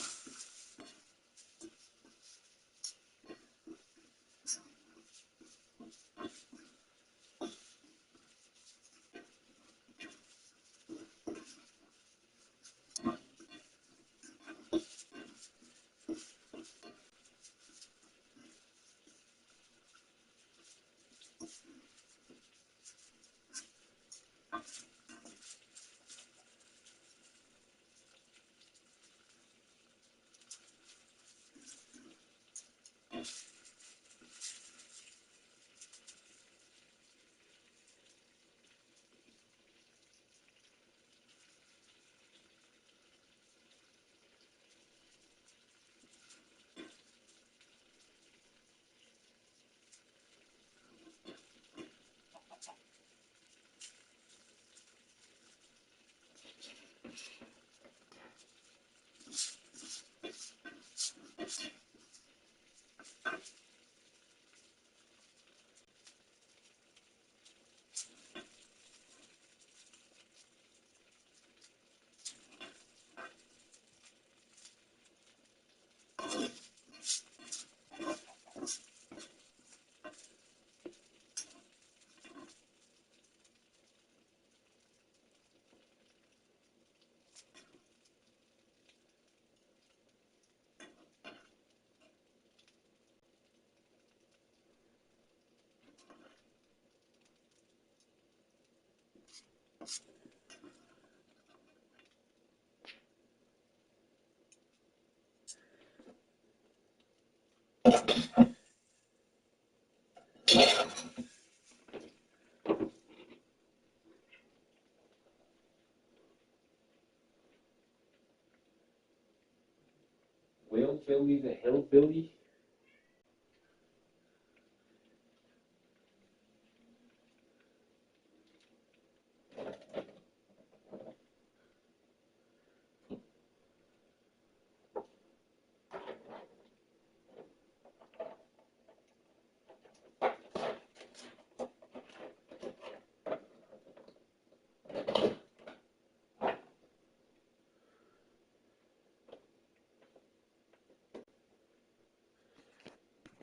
Will Billy the hillbilly?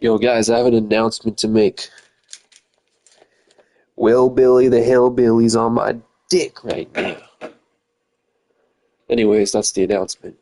Yo, guys, I have an announcement to make. Will Billy the hillbilly's on my dick right now. Anyways, that's the announcement.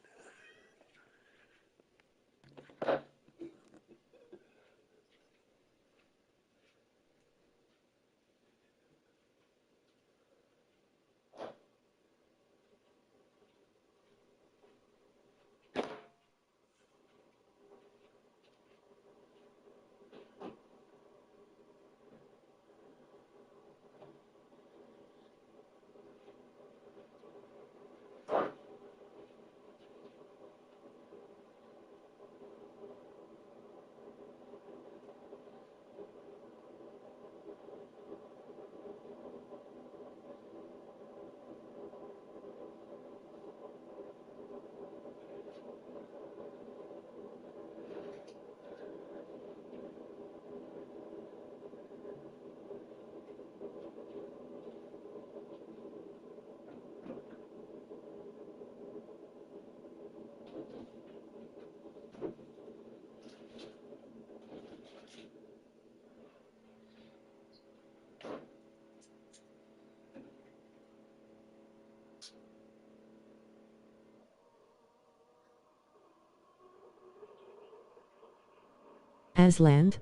Asland?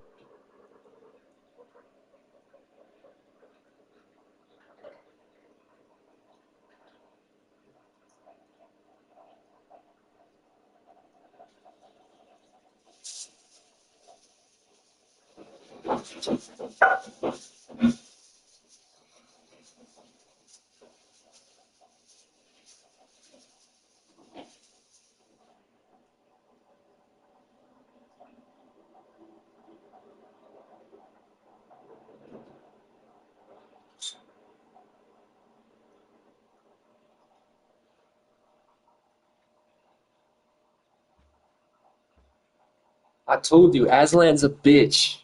I told you, Aslan's a bitch.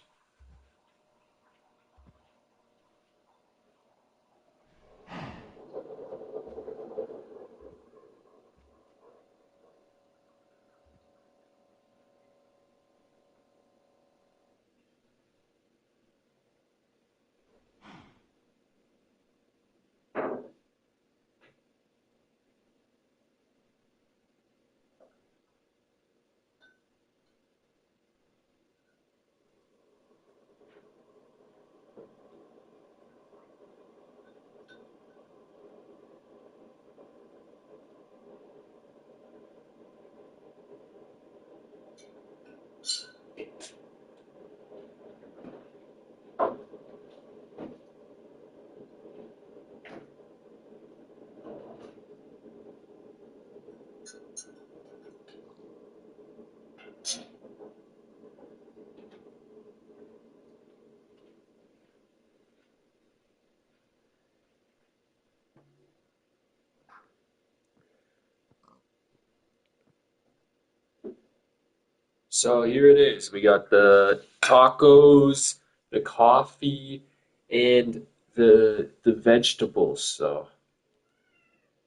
So here it is. We got the tacos, the coffee, and the vegetables. So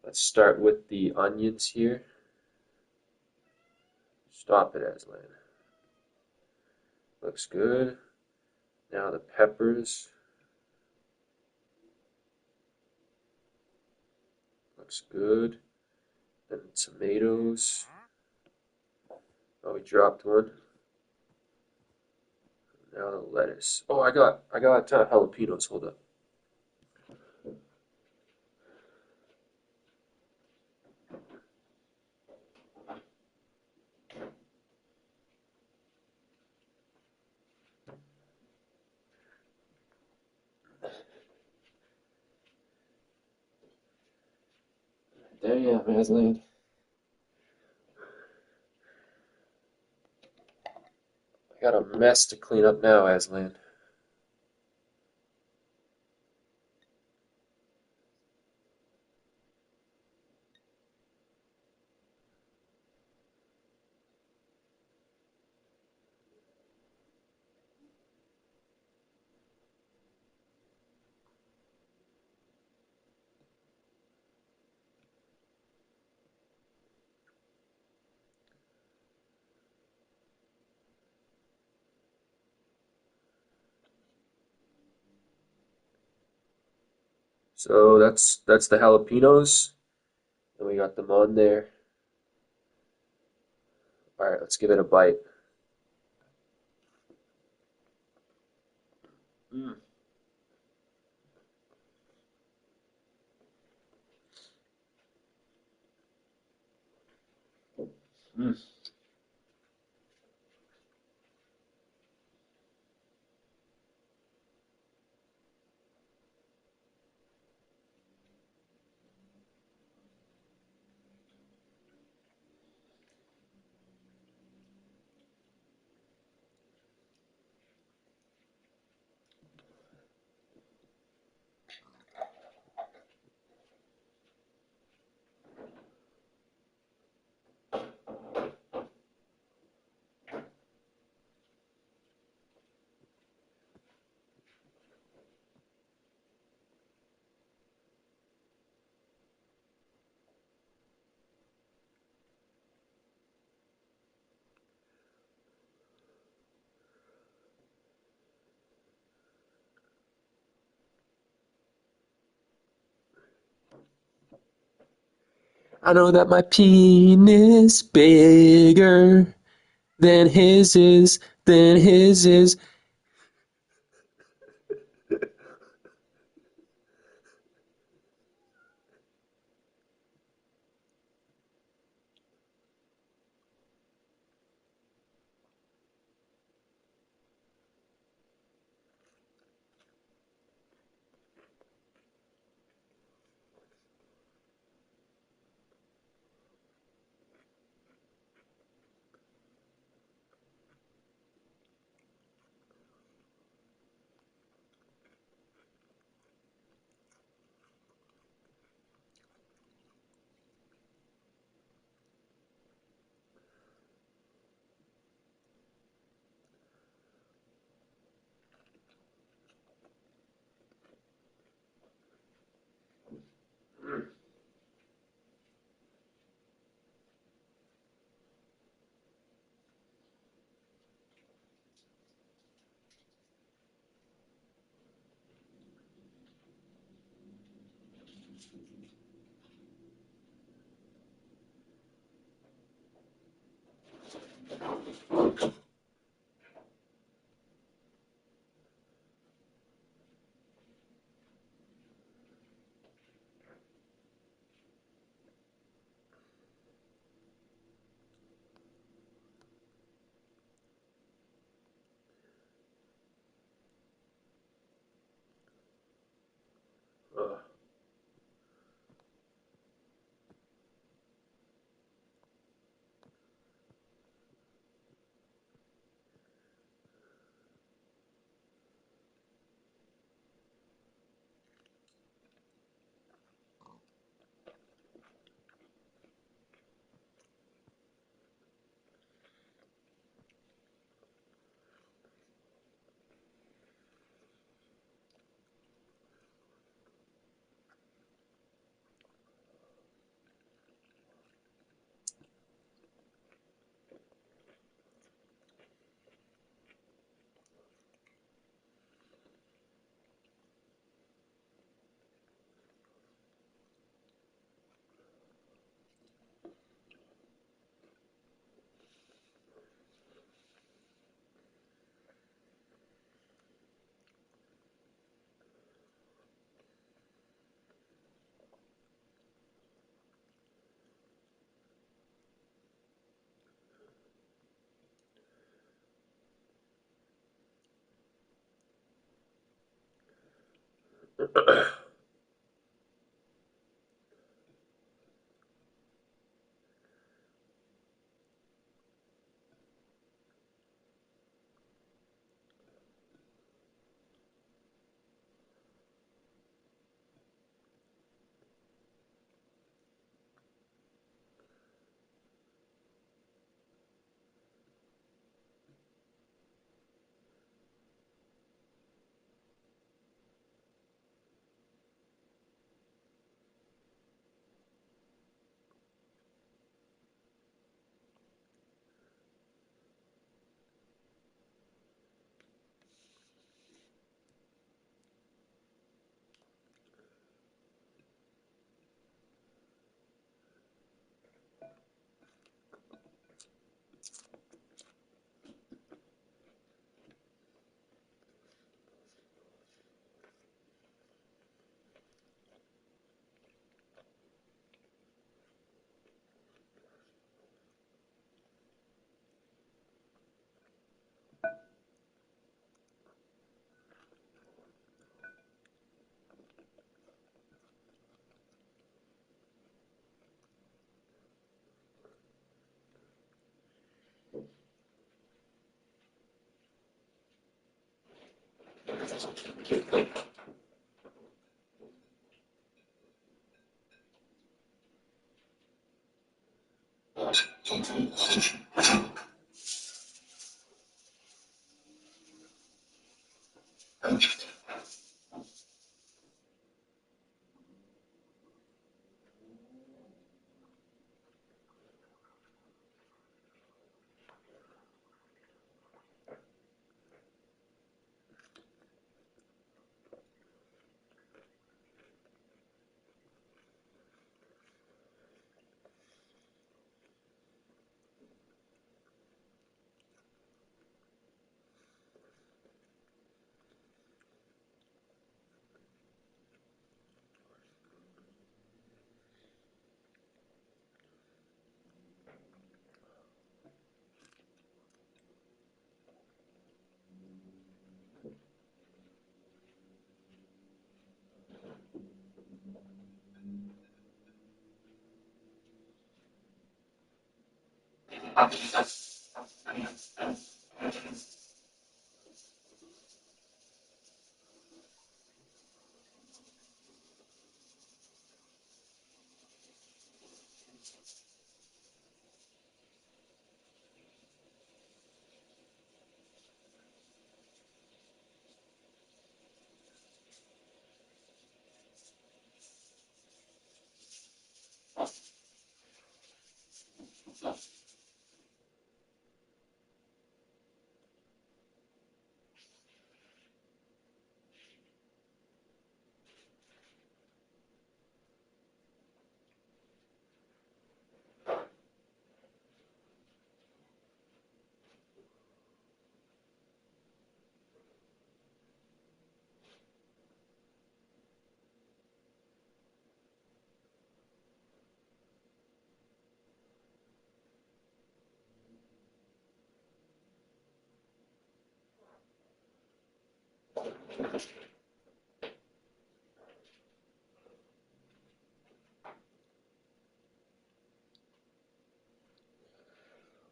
let's start with the onions here. Stop it, Aslan. Looks good. Now the peppers. Looks good. Then the tomatoes. Oh, we dropped one. Now the lettuce. Oh, I got jalapenos. Hold up. There you have, Aslan. I got a mess to clean up now, Aslan. So that's the jalapenos, and we got them on there. All right, let's give it a bite. Mm, mm. I know that my penis bigger than his is, than his is.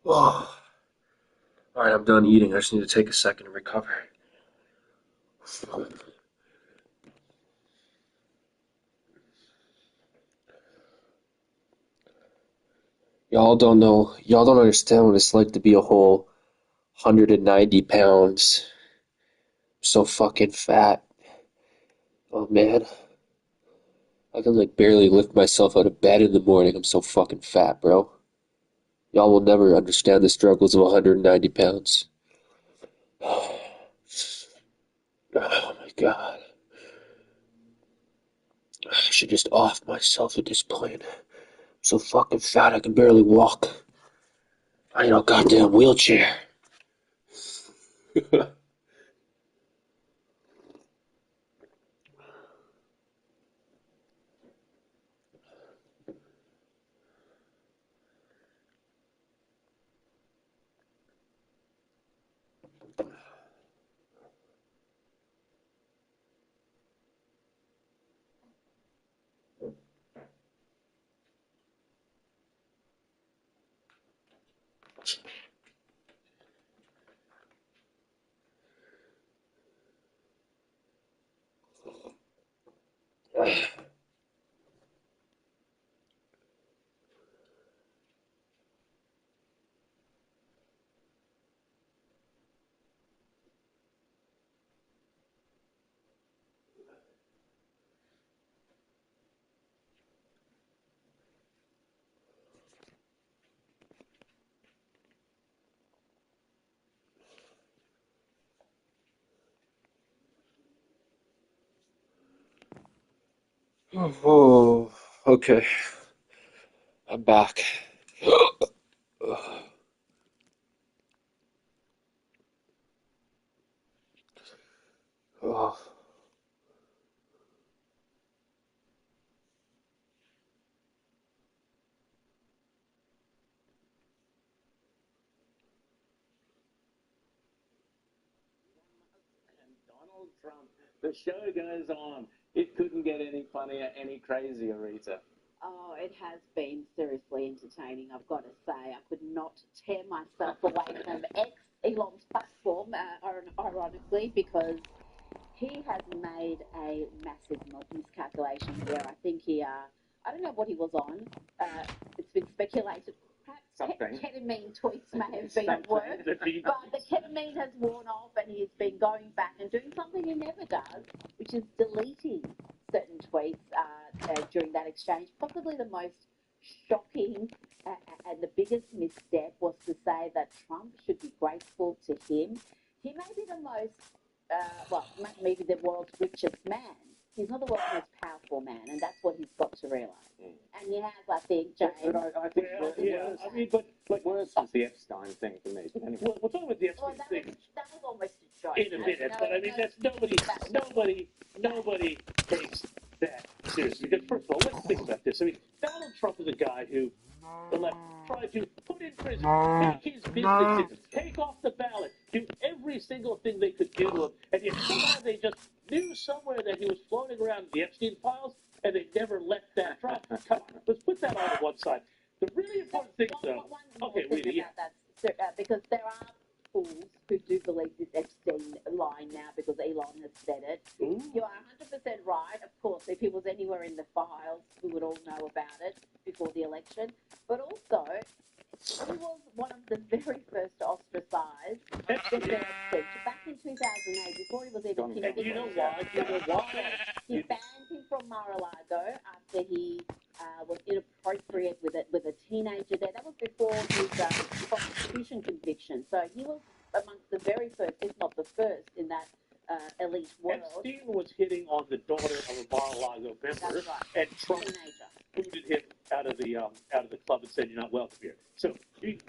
Oh, all right, I'm done eating. I just need to take a second to recover. Y'all don't know, y'all don't understand what it's like to be a whole 190 pounds. So fucking fat. Oh man, I can like barely lift myself out of bed in the morning. I'm so fucking fat, bro. Y'all will never understand the struggles of 190 pounds. Oh my god. I should just off myself at this point. I'm so fucking fat I can barely walk. I need a goddamn wheelchair. Oh, okay. I'm back. Oh, And Donald Trump. The show goes on. It couldn't get any funnier, any crazier, Rita. Oh, it has been seriously entertaining, I've got to say. I could not tear myself away from Elon's platform, ironically, because he has made a massive miscalculation here. I think I don't know what he was on. It's been speculated. Perhaps Something. ketamine tweets may have been at work, but the ketamine has worn off and he's been going back and doing something he never does, which is deleting certain tweets during that exchange. Possibly the most shocking and the biggest misstep was to say that Trump should be grateful to him. He may be the most maybe the world's richest man. He's not the world's most powerful man, and that's what he's got to realise. And he has, I think, James. But I think, I mean, but worse was the Epstein thing for me. But anyway, we'll talk about the Epstein thing that was almost a joke. in a minute. But I mean, that's nobody takes that seriously. Because first of all, let's think about this. I mean, Donald Trump is a guy who the left tried to put in prison, take his businesses, take off the ballot, do every single thing they could do to him, and yet somehow they just knew somewhere that he was floating around the Epstein files, and they never let that drop. Come on, let's put that on one side. The really important thing, though. Okay, Rita, yeah. Because there are fools who do believe this Epstein line now because Elon has said it. Ooh. You are 100% right. Of course, if he was anywhere in the files, we would all know about it before the election. But also, he was one of the very first to ostracize Jeffrey Epstein. Back in 2008, before he was even convicted. And you know why? You know why? He banned him from Mar-a-Lago after he was inappropriate with a teenager there. That was before his prostitution conviction. So he was amongst the very first, if not the first, in that elite world. Epstein was hitting on the daughter of a Mar-a-Lago member, That's right. and Trump Teenager. booted him out of the club and said, "You're not welcome here." So we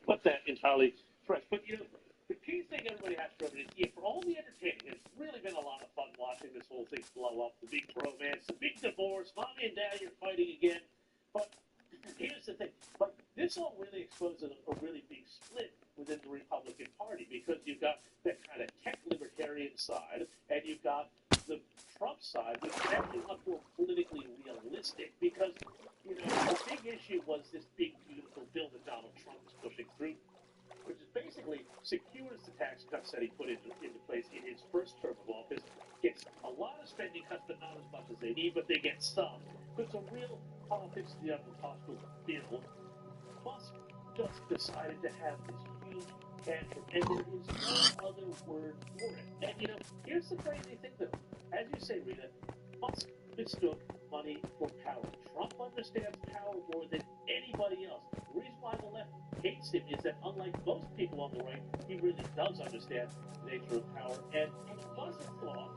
put that entirely fresh. But you know, the key thing everybody has to remember is, for all the entertainment, it's really been a lot of fun watching this whole thing blow up. The big romance, the big divorce, mommy and daddy are fighting again. But here's the thing: like this all really exposes a really big split within the Republican Party, because you've got that kind of tech libertarian side, and you've got the Trump side, which is actually much more politically realistic, because the big issue was this big beautiful bill that Donald Trump was pushing through, which is basically secures the tax cuts that he put into place in his first term of office, gets a lot of spending cuts, but not as much as they need, but they get some. It's a real politics of the art possible bill. Musk just decided to have this huge tantrum, and there is no other word for it. And here's the crazy thing, though. As you say, Rita, Musk mistook money for power. Trump understands power more than anybody else. The reason why the left hates him is that, unlike most people on the right, he really does understand the nature of power. And Musk thought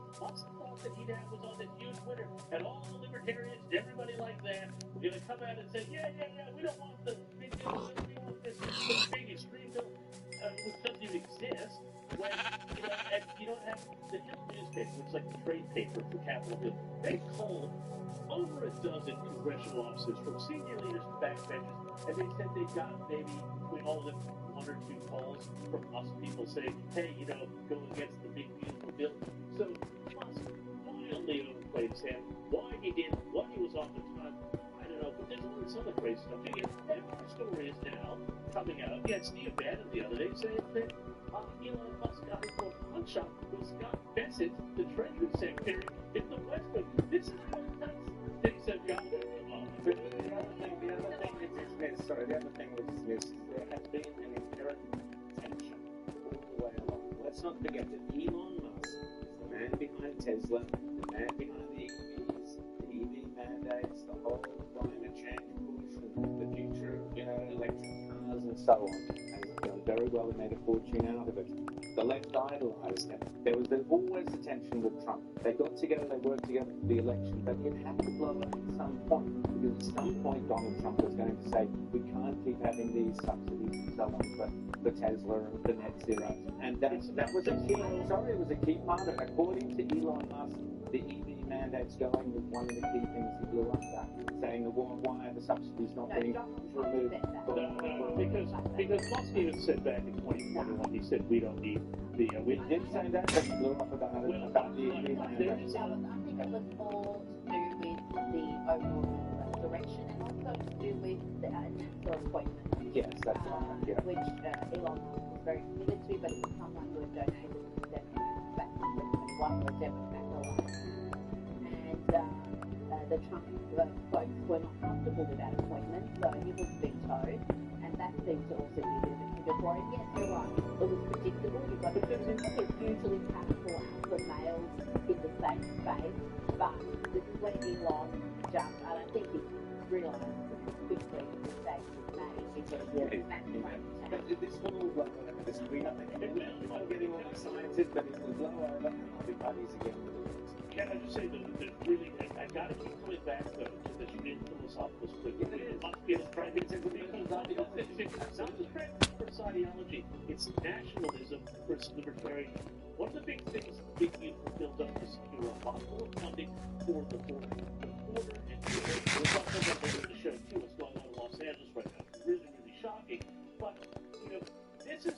that he was on this huge winner, and all the libertarians and everybody like that were going to come out and say, yeah, we don't want the big bill, we want this big extreme bill, which doesn't even exist. When, and you don't have the Hill newspaper, which is like the trade paper for Capitol Hill. They called over a dozen congressional officers from senior leaders to backbenchers, and they said they got maybe between all of them 1 or 2 calls from us people saying, hey, go against the big beautiful bill. So Musk wildly overplayed his hand. Why he did, what he was off the time, I don't know. But there's all this other crazy stuff. Every story is now coming out. You had Steve Bannon the other day saying that Elon Musk got into a punch-up with Scott Bessent, the Treasury Secretary, in the West Wing. This is how nuts things have gotten. But the other thing which is missed, there has been an inherent tension all the way along. Let's not forget that Elon Musk is the man behind Tesla, the man behind the EVs, the EV mandates, the whole climate change push, and the future of electric cars and so on. And he's done very well and made a fortune out of it. The left idolized him. There was always the tension with Trump. They got together, they worked together for the election, but it had to blow up at some point. Because at some point Donald Trump was going to say, we can't keep having these subsidies and so on for Tesla and for net zero. And that was a key, it was a key part of it. According to Elon Musk, the EV mandates going was one of the key things he blew up that, saying why are the subsidies not being removed? Because Musk even said back in 2021, he said we don't need the we didn't say that, but he blew up about the EV mandates. I think it was more to do with the overall direction, and also to do with the NASA appointment. Yes, that's right. Yeah. Which Elon Musk was very committed to, but it was someone who had donated them back in 2021 for Devon McElroy. And the Trump folks were not comfortable with that appointment, so he was vetoed, and that seemed to also be a bit of a trigger for him. Yes, you're right. It was predictable. You've got hugely impactful alpha males in the same space, but this is when Elon jumped. I don't think he realised quickly the mistake he made because This will blow over. We're not getting all the scientists, but it will blow over and I'll be buddies again. Can I just say that really, I gotta keep coming back though to this real philosophical split. It must be a private it's not just versus ideology, it's nationalism versus libertarianism. One of the big things big beautiful bill does is secure a lot more funding for the border. The border and we're talking about the show too, what's going on in Los Angeles right now. Really, really shocking. But this is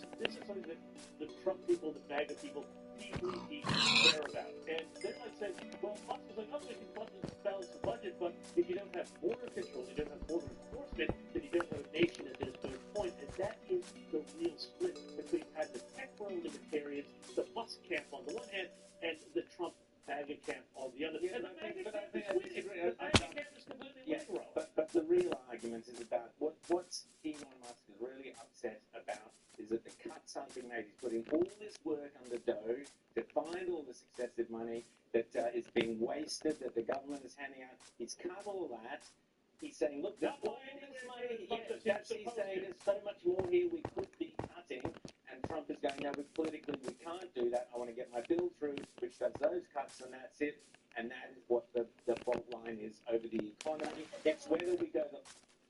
something that the Trump people, the MAGA people deeply care about. And they're not saying, well, Musk is like, we can balance the budget, but if you don't have border control, you don't have border enforcement, then you don't have a nation at this point. And that is the real split between kind of the tech-world libertarians, the Musk camp on the one hand, and the Trump MAGA camp on the other. And the MAGA camp is winning. The MAGA camp is completely liberal. But the real argument is about what's Elon Musk is really upset about is that the cuts aren't being made. He's putting all this work under dough to find all this excessive money that is being wasted, that the government is handing out. He's cut all that. He's saying, look, there's all this money here. He's saying there's so much more here we could be cutting. And Trump is going, no, politically we can't do that. I want to get my bill through, which does those cuts, and that's it. And that is what the fault line is over the economy. It's whether we go the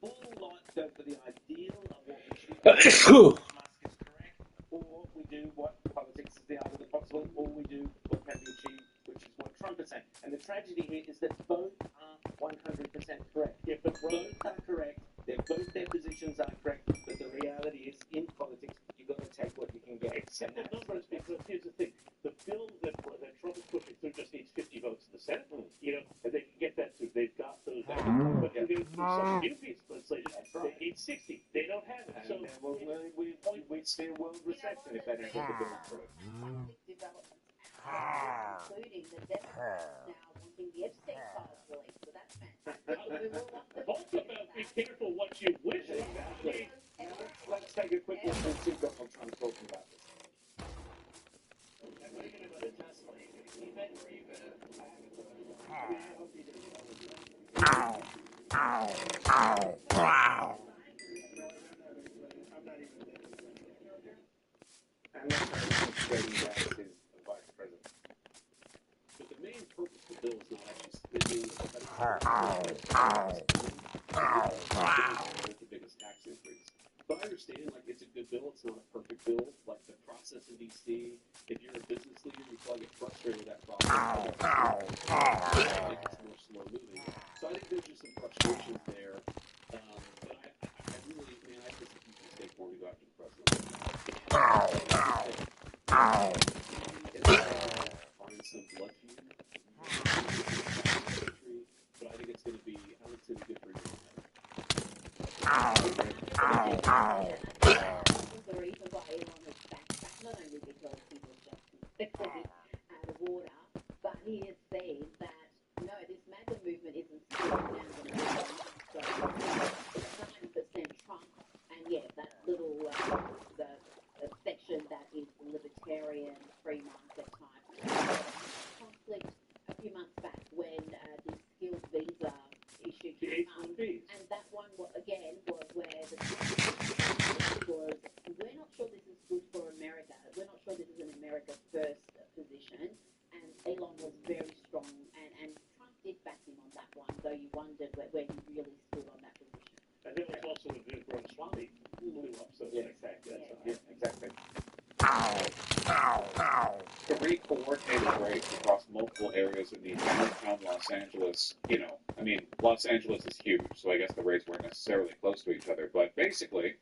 full lot, go for the ideal of what we should do. Or we do what politics is the art of the possible, or we do what can be achieved, which is what Trump is saying. And the tragedy here is that both are 100% correct. Yeah, but both are correct. Both their positions are correct. But the reality is, in politics, you've got to to take what you can get. Except the numbers, because here's the thing: the bill that Trump is pushing through just needs 50 votes in the Senate. You know, and they can get that through. They've got those. But they're going to do some new piece of legislation. They need 60. They don't have it. So we'd see a world recession if that ended the bill through. Developments, including the Democrats now wanting the Epstein files released. So that's fantastic. also about be careful what you wish. Exactly. Let's take a quick look and see Donald Trump talking about this. And that's how he's trading back his vice president. But the main purpose of the bill is not actually spending. That's the biggest tax increase. But I understand, like, it's a good bill. It's not a perfect bill. Like, the process in D.C., if you're a business leader, you probably get frustrated with that process. I think it's more slow moving. So I think there's just some frustrations there. But I really, man, I think it's a huge mistake for him to go after the president. Find some blood feud. But I think it's going to be, I think it's going to be good for him. Not only because he was just completely out of order, but he has said that no, this MAGA movement isn't slowing down. So it's 90% Trump, and yeah, that little the section that is libertarian, free market type conflict a few months back when the skilled visa issue came up, and that one again was where the was we're not sure this is good for America. We're not sure this is an America first position, and Elon was very strong, and Trump did back him on that one, though you wondered where he really stood on that position. And there was also a good Ramaswamy blew up, so Yeah, exactly. exactly. To re-coordinate a race across multiple areas of the downtown Los Angeles, you know, I mean, Los Angeles is huge, so I guess the races weren't necessarily close to each other, but basically,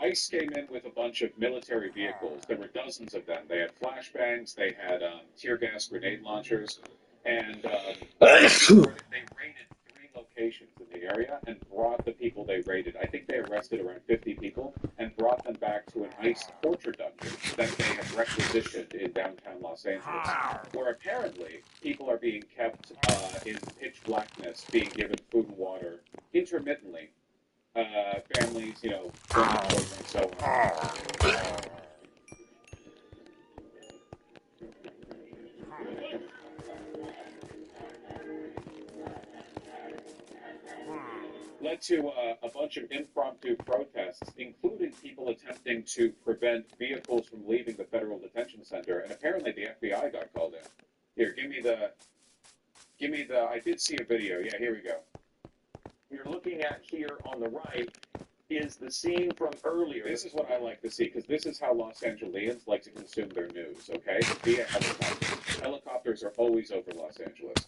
ICE came in with a bunch of military vehicles. There were dozens of them. They had flashbangs, they had tear gas grenade launchers, and they raided 3 locations in the area and brought the people they raided. I think they arrested around 50 people and brought them back to an ICE torture dungeon that they had requisitioned in downtown Los Angeles, where apparently people are being kept in pitch blackness, being given food and water intermittently. Families, you know, children, and so on. Led to a bunch of impromptu protests, including people attempting to prevent vehicles from leaving the federal detention center, and apparently the FBI got called in. Here, give me the, I did see a video. Yeah, here we go. You're looking at here on the right is the scene from earlier. This is what I like to see, because this is how Los Angeles like to consume their news, okay? Via helicopter. Helicopters are always over Los Angeles.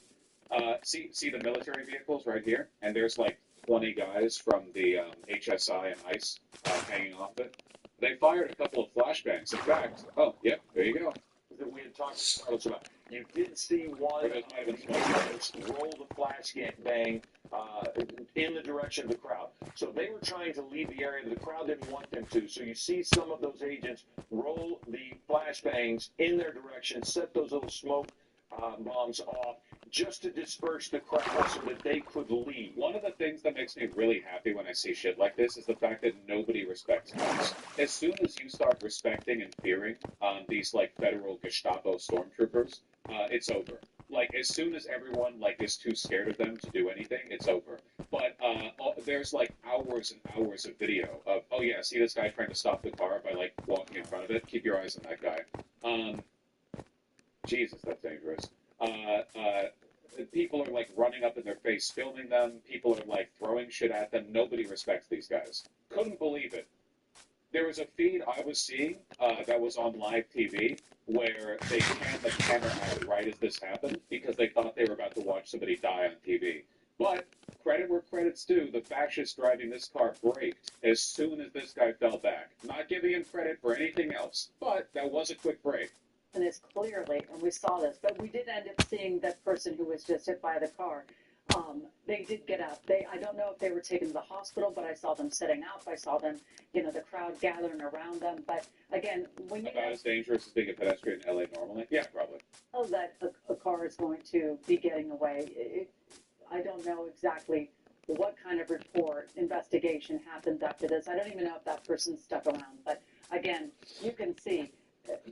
See the military vehicles right here? And there's like 20 guys from the HSI and ICE hanging off it. They fired a couple of flashbangs. In fact, oh, yep, there you go. That we had talked about. You did see one roll the flashbang in the direction of the crowd. So they were trying to leave the area that the crowd didn't want them to. So you see some of those agents roll the flashbangs in their direction, set those little smoke bombs off, just to disperse the crowd so that they could leave. One of the things that makes me really happy when I see shit like this is the fact that nobody respects ICE. As soon as you start respecting and fearing these like federal Gestapo stormtroopers, it's over. Like as soon as everyone like is too scared of them to do anything, it's over. But there's like hours and hours of video of, oh yeah, see this guy trying to stop the car by like walking in front of it. Keep your eyes on that guy. Jesus, that's dangerous. People are like running up in their face, filming them. People are like throwing shit at them. Nobody respects these guys. Couldn't believe it. There was a feed I was seeing that was on live TV where they panned the camera out right as this happened because they thought they were about to watch somebody die on TV. But credit where credit's due, the fascist driving this car braked as soon as this guy fell back. Not giving him credit for anything else, but that was a quick break. And it's clearly, and we saw this, but we did end up seeing that person who was just hit by the car. They did get up. I don't know if they were taken to the hospital, but I saw them sitting up. I saw them, the crowd gathering around them. But again, when you About as dangerous as being a pedestrian in LA normally? Yeah, probably. know that a car is going to be getting away, I don't know exactly what kind of report investigation happens after this. I don't even know if that person stuck around. But again, you can see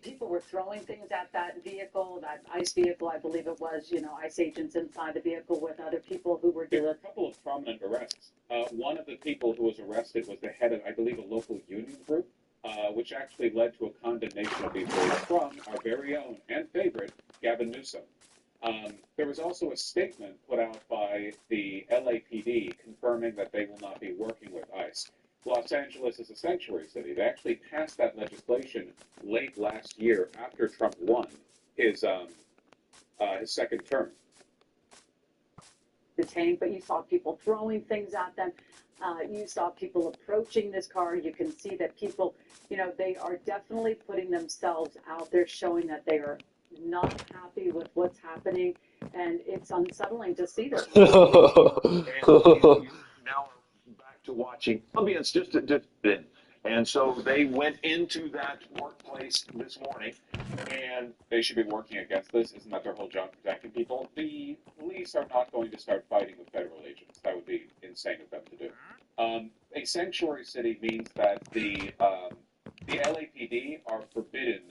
people were throwing things at that vehicle, that ICE vehicle, I believe it was, ICE agents inside the vehicle with other people who were There were doing. a couple of prominent arrests. One of the people who was arrested was the head of, I believe, a local union group, which actually led to a condemnation of these boys from our very own and favorite Gavin Newsom. There was also a statement put out by the LAPD confirming that they will not be working with ICE. Los Angeles is a sanctuary city. They actually passed that legislation late last year after Trump won his second term. Detained, but you saw people throwing things at them. You saw people approaching this car. You can see that people, they are definitely putting themselves out there, showing that they are not happy with what's happening, and it's unsettling to see this. And you now are back to watching ambience just a bit. And so they went into that workplace this morning, and They should be working against this. Isn't that their whole job, protecting people? The police are not going to start fighting with federal agents. That would be insane of them to do. A sanctuary city means that the LAPD are forbidden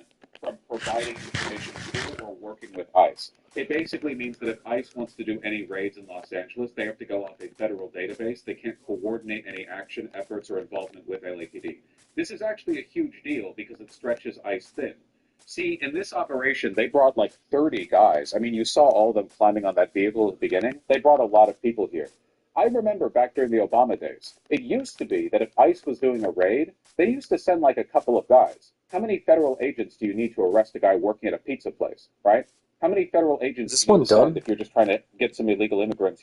from providing information to or working with ICE. It basically means that if ICE wants to do any raids in Los Angeles, they have to go off a federal database. They can't coordinate any action, efforts, or involvement with LAPD. This is actually a huge deal because it stretches ICE thin. See, in this operation, they brought like 30 guys. I mean, you saw all of them climbing on that vehicle at the beginning. They brought a lot of people here. I remember back during the Obama days, it used to be that if ICE was doing a raid, they used to send like a couple of guys. How many federal agents do you need to arrest a guy working at a pizza place, right? How many federal agents Is this do you one need to send done? if you're just trying to get some illegal immigrants,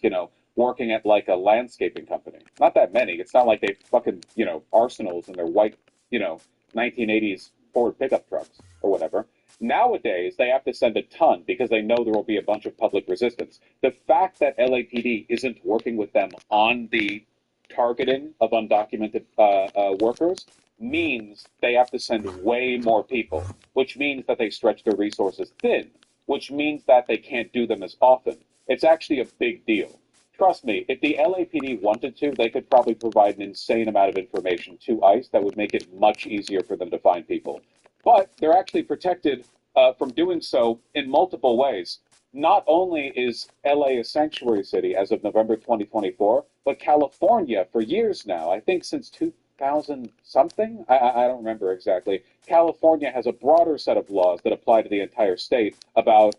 working at like a landscaping company? Not that many. It's not like they fucking, arsenals in their white, 1980s Ford pickup trucks or whatever. Nowadays, they have to send a ton because they know there will be a bunch of public resistance. The fact that LAPD isn't working with them on the targeting of undocumented workers means they have to send way more people, which means that they stretch their resources thin, which means that they can't do them as often. It's actually a big deal. Trust me, if the LAPD wanted to, they could probably provide an insane amount of information to ICE that would make it much easier for them to find people. But they're actually protected from doing so in multiple ways. Not only is LA a sanctuary city as of November 2024, but California for years now, I think since 2000 something, I don't remember exactly, California has a broader set of laws that apply to the entire state about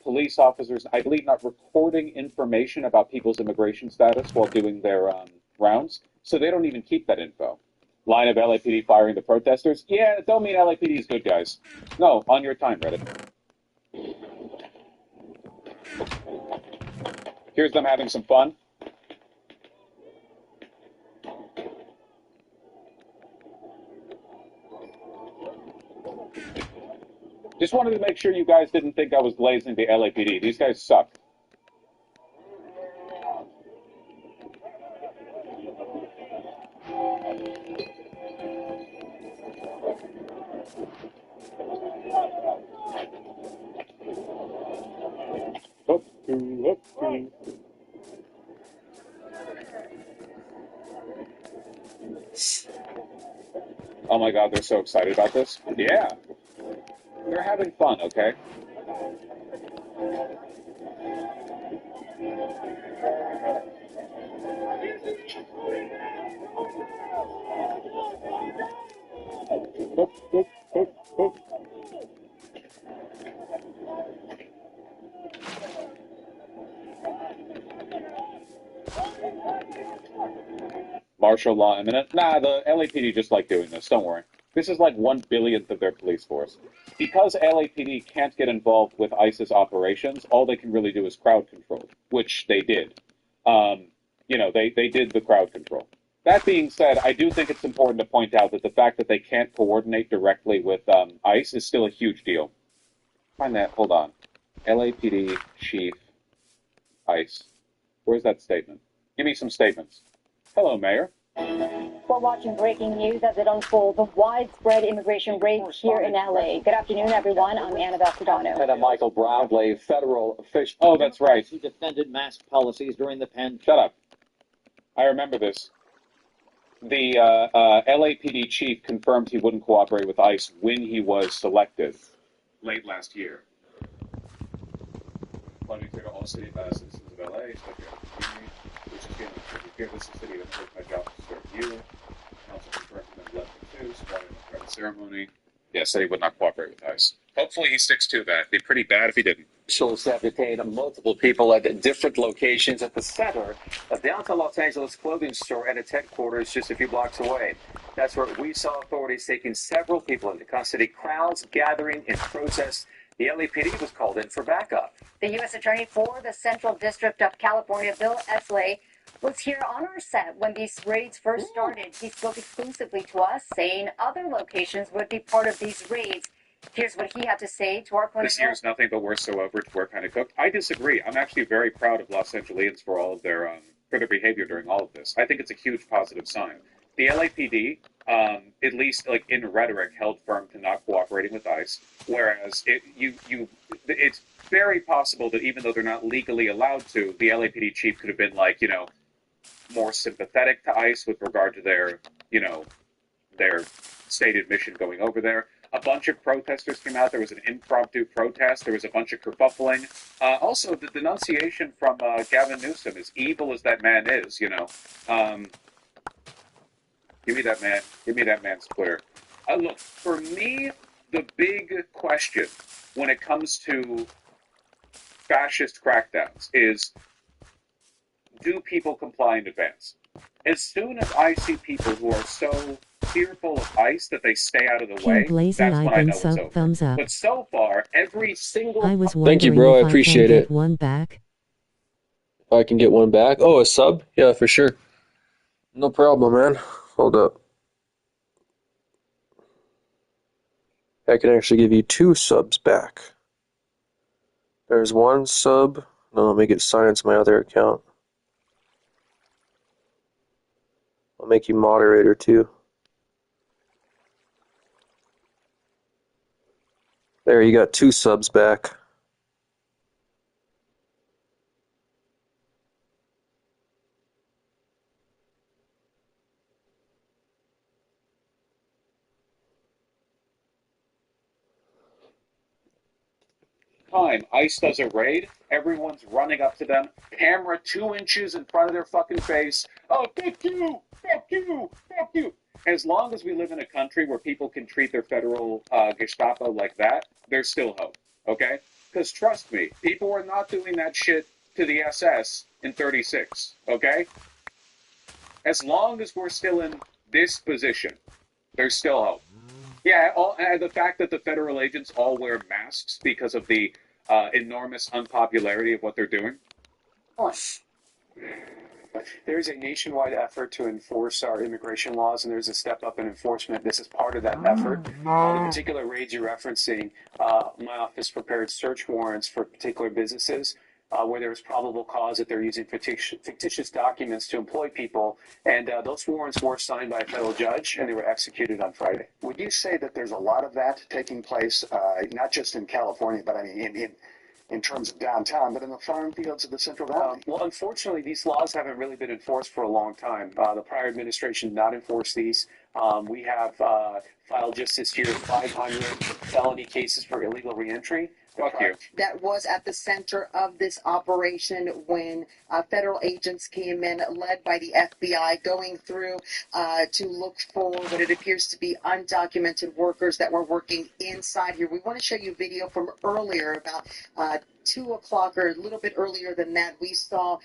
police officers, I believe, not recording information about people's immigration status while doing their rounds. So they don't even keep that info. Line of LAPD firing the protesters? Yeah, don't mean LAPD is good, guys. No, on your time, Reddit. Here's them having some fun. Just wanted to make sure you guys didn't think I was glazing the LAPD. These guys suck. Oh my god, they're so excited about this. Yeah. They're having fun, okay? martial law imminent? Nah, the LAPD just like doing this. Don't worry. This is like 1/1000th of their police force. Because LAPD can't get involved with ISIS operations, all they can really do is crowd control, which they did. They did the crowd control. That being said, I do think it's important to point out that the fact that they can't coordinate directly with ICE is still a huge deal. Find that. Hold on. LAPD chief ICE. Where's that statement? Give me some statements. Hello, Mayor. We're watching breaking news as it unfolds, a widespread immigration raid here in LA. Good afternoon, everyone. I'm Annabelle Cardano. And Michael Brownlee, federal official. Oh, that's right. He defended mask policies during the pandemic. Shut up. I remember this. The LAPD chief confirmed he wouldn't cooperate with ICE when he was selected late last year. Funding to all citizens of LA, which is here. This is the city that took my job to serve you. Council confirmed him in 11-2, sworn in a private ceremony. Yeah, said he would not cooperate with ICE. Hopefully he sticks to that. It'd be pretty bad if he didn't. Officials have detained multiple people at different locations at the center of downtown Los Angeles clothing store and its headquarters just a few blocks away. That's where we saw authorities taking several people into custody, crowds gathering in protest. The LAPD was called in for backup. The U.S. Attorney for the Central District of California, Bill Esley, was here on our set when these raids first started. He spoke exclusively to us, saying other locations would be part of these raids. Here's what he had to say to our clinic. This year's nothing but worse so over to where kind of cooked. I disagree. I'm actually very proud of Los Angeles for all of their behavior during all of this. I think it's a huge positive sign. The LAPD, at least like in rhetoric, held firm to not cooperating with ICE, whereas it's very possible that even though they're not legally allowed to, the LAPD chief could have been like, more sympathetic to ICE with regard to their stated mission going over there. A bunch of protesters came out. There was an impromptu protest. There was a bunch of kerfuffling. Also, the denunciation from Gavin Newsom, as evil as that man is, give me that man. Give me that man's Twitter. Look, for me, the big question when it comes to fascist crackdowns is, do people comply in advance? As soon as I see people who are so fearful of ICE that they stay out of the way, that's when I know it's over. Thumbs up. But so far, every single... I was Thank you, wondering bro. if I appreciate can it. get one back. If I can get one back. Oh, a sub? Yeah, for sure. No problem, man. Hold up. I can actually give you 2 subs back. There's 1 sub. No, let me get signed into my other account. I'll make you moderator too. There, you got 2 subs back. Time ICE does a raid, everyone's running up to them, camera 2 inches in front of their fucking face. Oh, fuck you! Fuck you! Fuck you! As long as we live in a country where people can treat their federal Gestapo like that, there's still hope, okay? Because trust me, people were not doing that shit to the SS in 36, okay? As long as we're still in this position, there's still hope. Yeah, the fact that the federal agents all wear masks because of the enormous unpopularity of what they're doing. There's a nationwide effort to enforce our immigration laws, and there's a step up in enforcement. This is part of that effort. The particular raids you're referencing, my office prepared search warrants for particular businesses where there was probable cause that they're using fictitious documents to employ people, and those warrants were signed by a federal judge, and they were executed on Friday. Would you say that there's a lot of that taking place, not just in California, but I mean in terms of downtown, but in the farm fields of the Central Valley? Well, unfortunately, these laws haven't really been enforced for a long time. The prior administration did not enforce these. We have filed just this year 500 felony cases for illegal reentry. Fuck you. That was at the center of this operation when federal agents came in, led by the FBI, going through to look for what it appears to be undocumented workers that were working inside here. We want to show you a video from earlier about 2 o'clock or a little bit earlier than that, we saw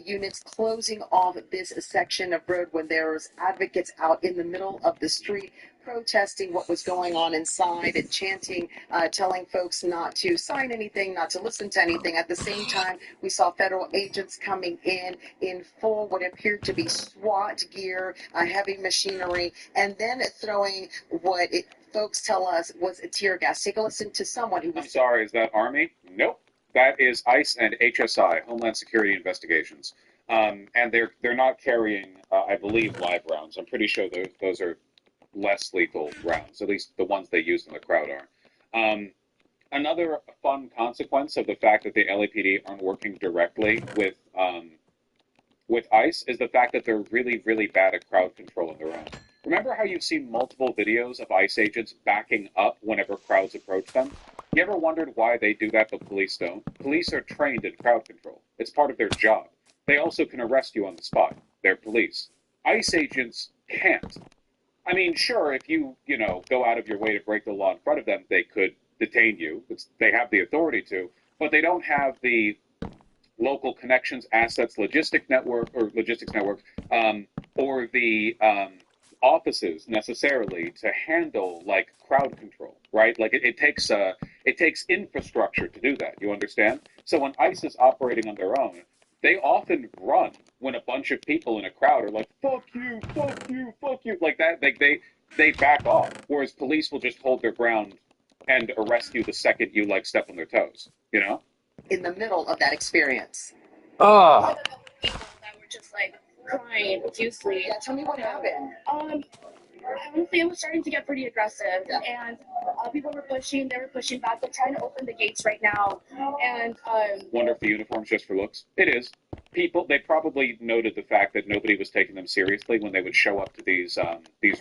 units closing off this section of road when there was advocates out in the middle of the street protesting what was going on inside and chanting, telling folks not to sign anything, not to listen to anything. At the same time, we saw federal agents coming in full what appeared to be SWAT gear, heavy machinery, and then throwing folks tell us was a tear gas. Take a listen to someone who was... I'm sorry, is that Army? Nope. That is ICE and HSI, Homeland Security Investigations. And they're not carrying, I believe, live rounds. I'm pretty sure those are less lethal rounds, at least the ones they use in the crowd are. Another fun consequence of the fact that the LAPD aren't working directly with ICE is the fact that they're really, really bad at crowd control on their own. Remember how you've seen multiple videos of ICE agents backing up whenever crowds approach them? You ever wondered why they do that but police don't? Police are trained in crowd control. It's part of their job. They also can arrest you on the spot. They're police. ICE agents can't. I mean, sure, if you go out of your way to break the law in front of them, they could detain you. They have the authority to, but they don't have the local connections, assets, logistics network, or the offices necessarily to handle like crowd control, right? Like it takes infrastructure to do that. You understand? So when ICE is operating on their own, they often run when a bunch of people in a crowd are like, fuck you, fuck you, fuck you, like that. Like they back off, whereas police will just hold their ground and arrest you the second you like step on their toes, you know? in the middle of that experience. Oh. People that were just like crying profusely. Yeah, tell me what happened. Honestly, it was starting to get pretty aggressive, and people were pushing. They were pushing back. They're trying to open the gates right now, and Wonder if the uniform's just for looks. It is. They probably noted the fact that nobody was taking them seriously when they would show up to these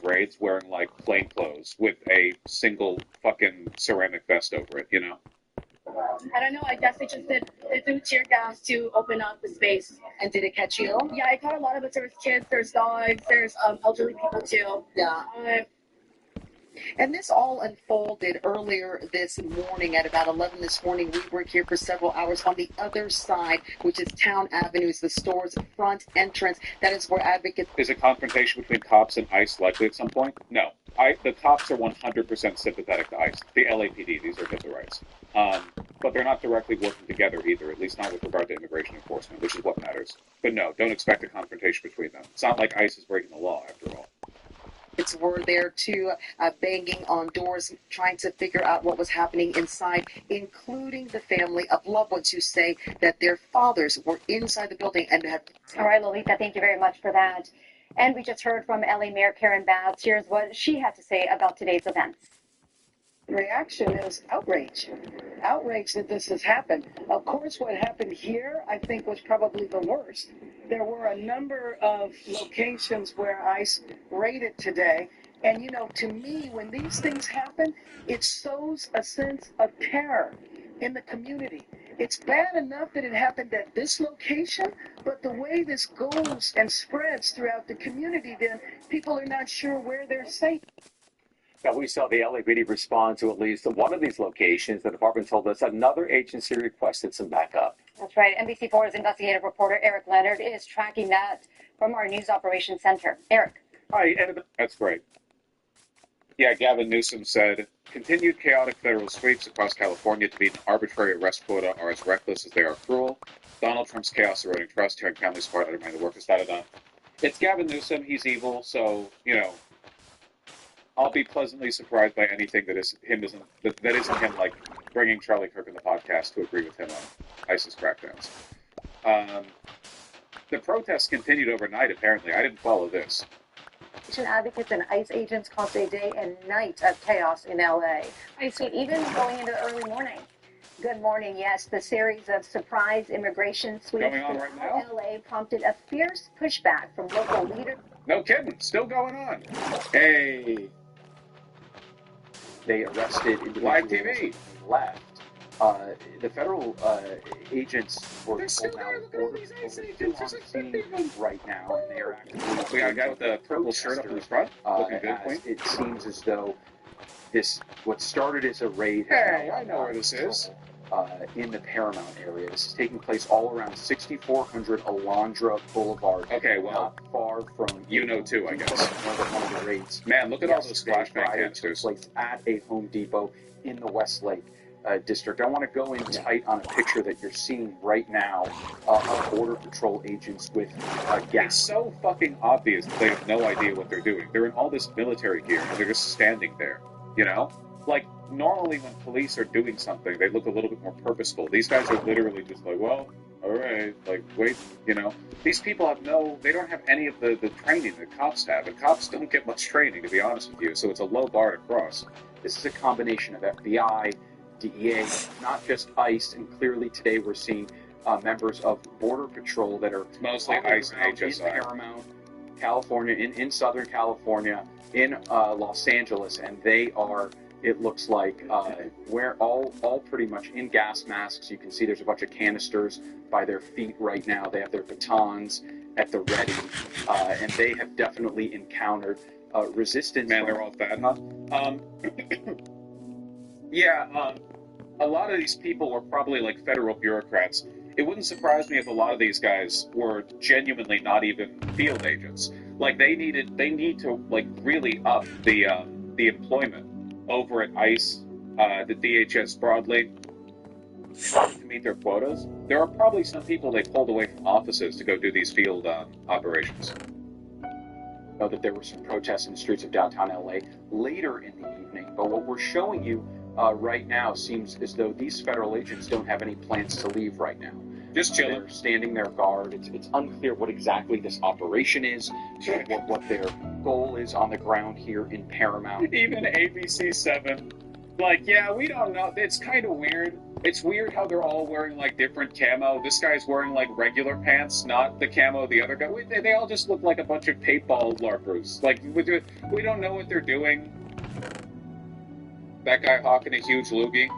raids wearing like plain clothes with a single fucking ceramic vest over it, you know? I don't know. I guess they threw tear gas to open up the space. And did it catch you? Yeah, I caught a lot of it. There's kids, there's dogs, there's elderly people too. Yeah. And this all unfolded earlier this morning at about 11 this morning. We were here for several hours on the other side, which is Town Avenues, the store's front entrance. That is where advocates... Is a confrontation between cops and ICE likely at some point? No. The cops are 100% sympathetic to ICE. The LAPD, these are Hippies. But they're not directly working together either, at least not with regard to immigration enforcement, which is what matters. But no, don't expect a confrontation between them. It's not like ICE is breaking the law, after all. It's were there too, banging on doors, trying to figure out what was happening inside, including the family of loved ones who say that their fathers were inside the building and had... All right, Lolita, thank you very much for that. And we just heard from LA Mayor Karen Bass. Here's what she had to say about today's events. The reaction is outrage. Outrage that this has happened. Of course, what happened here, I think, was probably the worst. There were a number of locations where ICE raided today. And, to me, when these things happen, it sows a sense of terror in the community. It's bad enough that it happened at this location, but the way this goes and spreads throughout the community, then people are not sure where they're safe. Now, we saw the LAPD respond to at least one of these locations. The department told us another agency requested some backup. That's right. NBC4's investigative reporter Eric Leonard is tracking that from our News Operations Center. Eric. Hi, that's great. Yeah, Gavin Newsom said, continued chaotic federal sweeps across California to meet an arbitrary arrest quota are as reckless as they are cruel. Donald Trump's chaos eroding trust, hearing families support undermining the workers. It's Gavin Newsom. He's evil, so, I'll be pleasantly surprised by anything that isn't him, like bringing Charlie Kirk in the podcast to agree with him on ISIS crackdowns. The protests continued overnight, apparently. I didn't follow this. Advocates and ICE agents caused a day and night of chaos in LA. I see, even going into the early morning. Good morning. Yes, the series of surprise immigration sweeps going on right now? LA prompted a fierce pushback from local leaders. No kidding. Still going on. Hey. They arrested Live individuals TV. and left. The federal agents were They're still there. Look at all these ICE agents. There's like 50 of them. right now, and they are actively... We got a guy with the purple shirt up in the front. Looking good, Queen. It seems as though what started as a raid... Hey, I know where this is. in the Paramount area. This is taking place all around 6400 Alondra Boulevard. Okay, well, not far from you know too, I guess. One of the raids. Man, look at all those flashbang canisters. Place at a Home Depot in the Westlake district. I want to go in tight on a picture that you're seeing right now of Border Patrol agents with gas. It's so fucking obvious that they have no idea what they're doing. They're in all this military gear and they're just standing there, you know? Like, normally when police are doing something, they look a little bit more purposeful. These guys are literally just like, well, all right, like, wait, you know? These people have they don't have any of the training that cops have, and cops don't get much training, to be honest with you, so it's a low bar to cross. This is a combination of FBI, DEA, not just ICE, and clearly today we're seeing members of Border Patrol that are mostly ICE and HSI. In Paramount, California, in Southern California, in Los Angeles, and they are, it looks like, we're all pretty much in gas masks. You can see there's a bunch of canisters by their feet right now. They have their batons at the ready, and they have definitely encountered resistance. Man, they're all fat, huh? Yeah, a lot of these people were probably like federal bureaucrats. It wouldn't surprise me if a lot of these guys were genuinely not even field agents. Like they need to like really up the employment over at ICE, the DHS broadly, to meet their quotas. There are probably some people they pulled away from offices to go do these field operations. Know that there were some protests in the streets of downtown LA later in the evening, but what we're showing you right now seems as though these federal agents don't have any plans to leave right now. Just chilling. They're standing their guard. It's unclear what exactly this operation is, what their goal is on the ground here in Paramount. Even ABC7, like, yeah, we don't know. It's kind of weird. It's weird how they're all wearing, like, different camo. This guy's wearing, like, regular pants, not the camo the other guy. They all just look like a bunch of paintball larpers. Like, we don't know what they're doing. That guy hawking a huge loogie.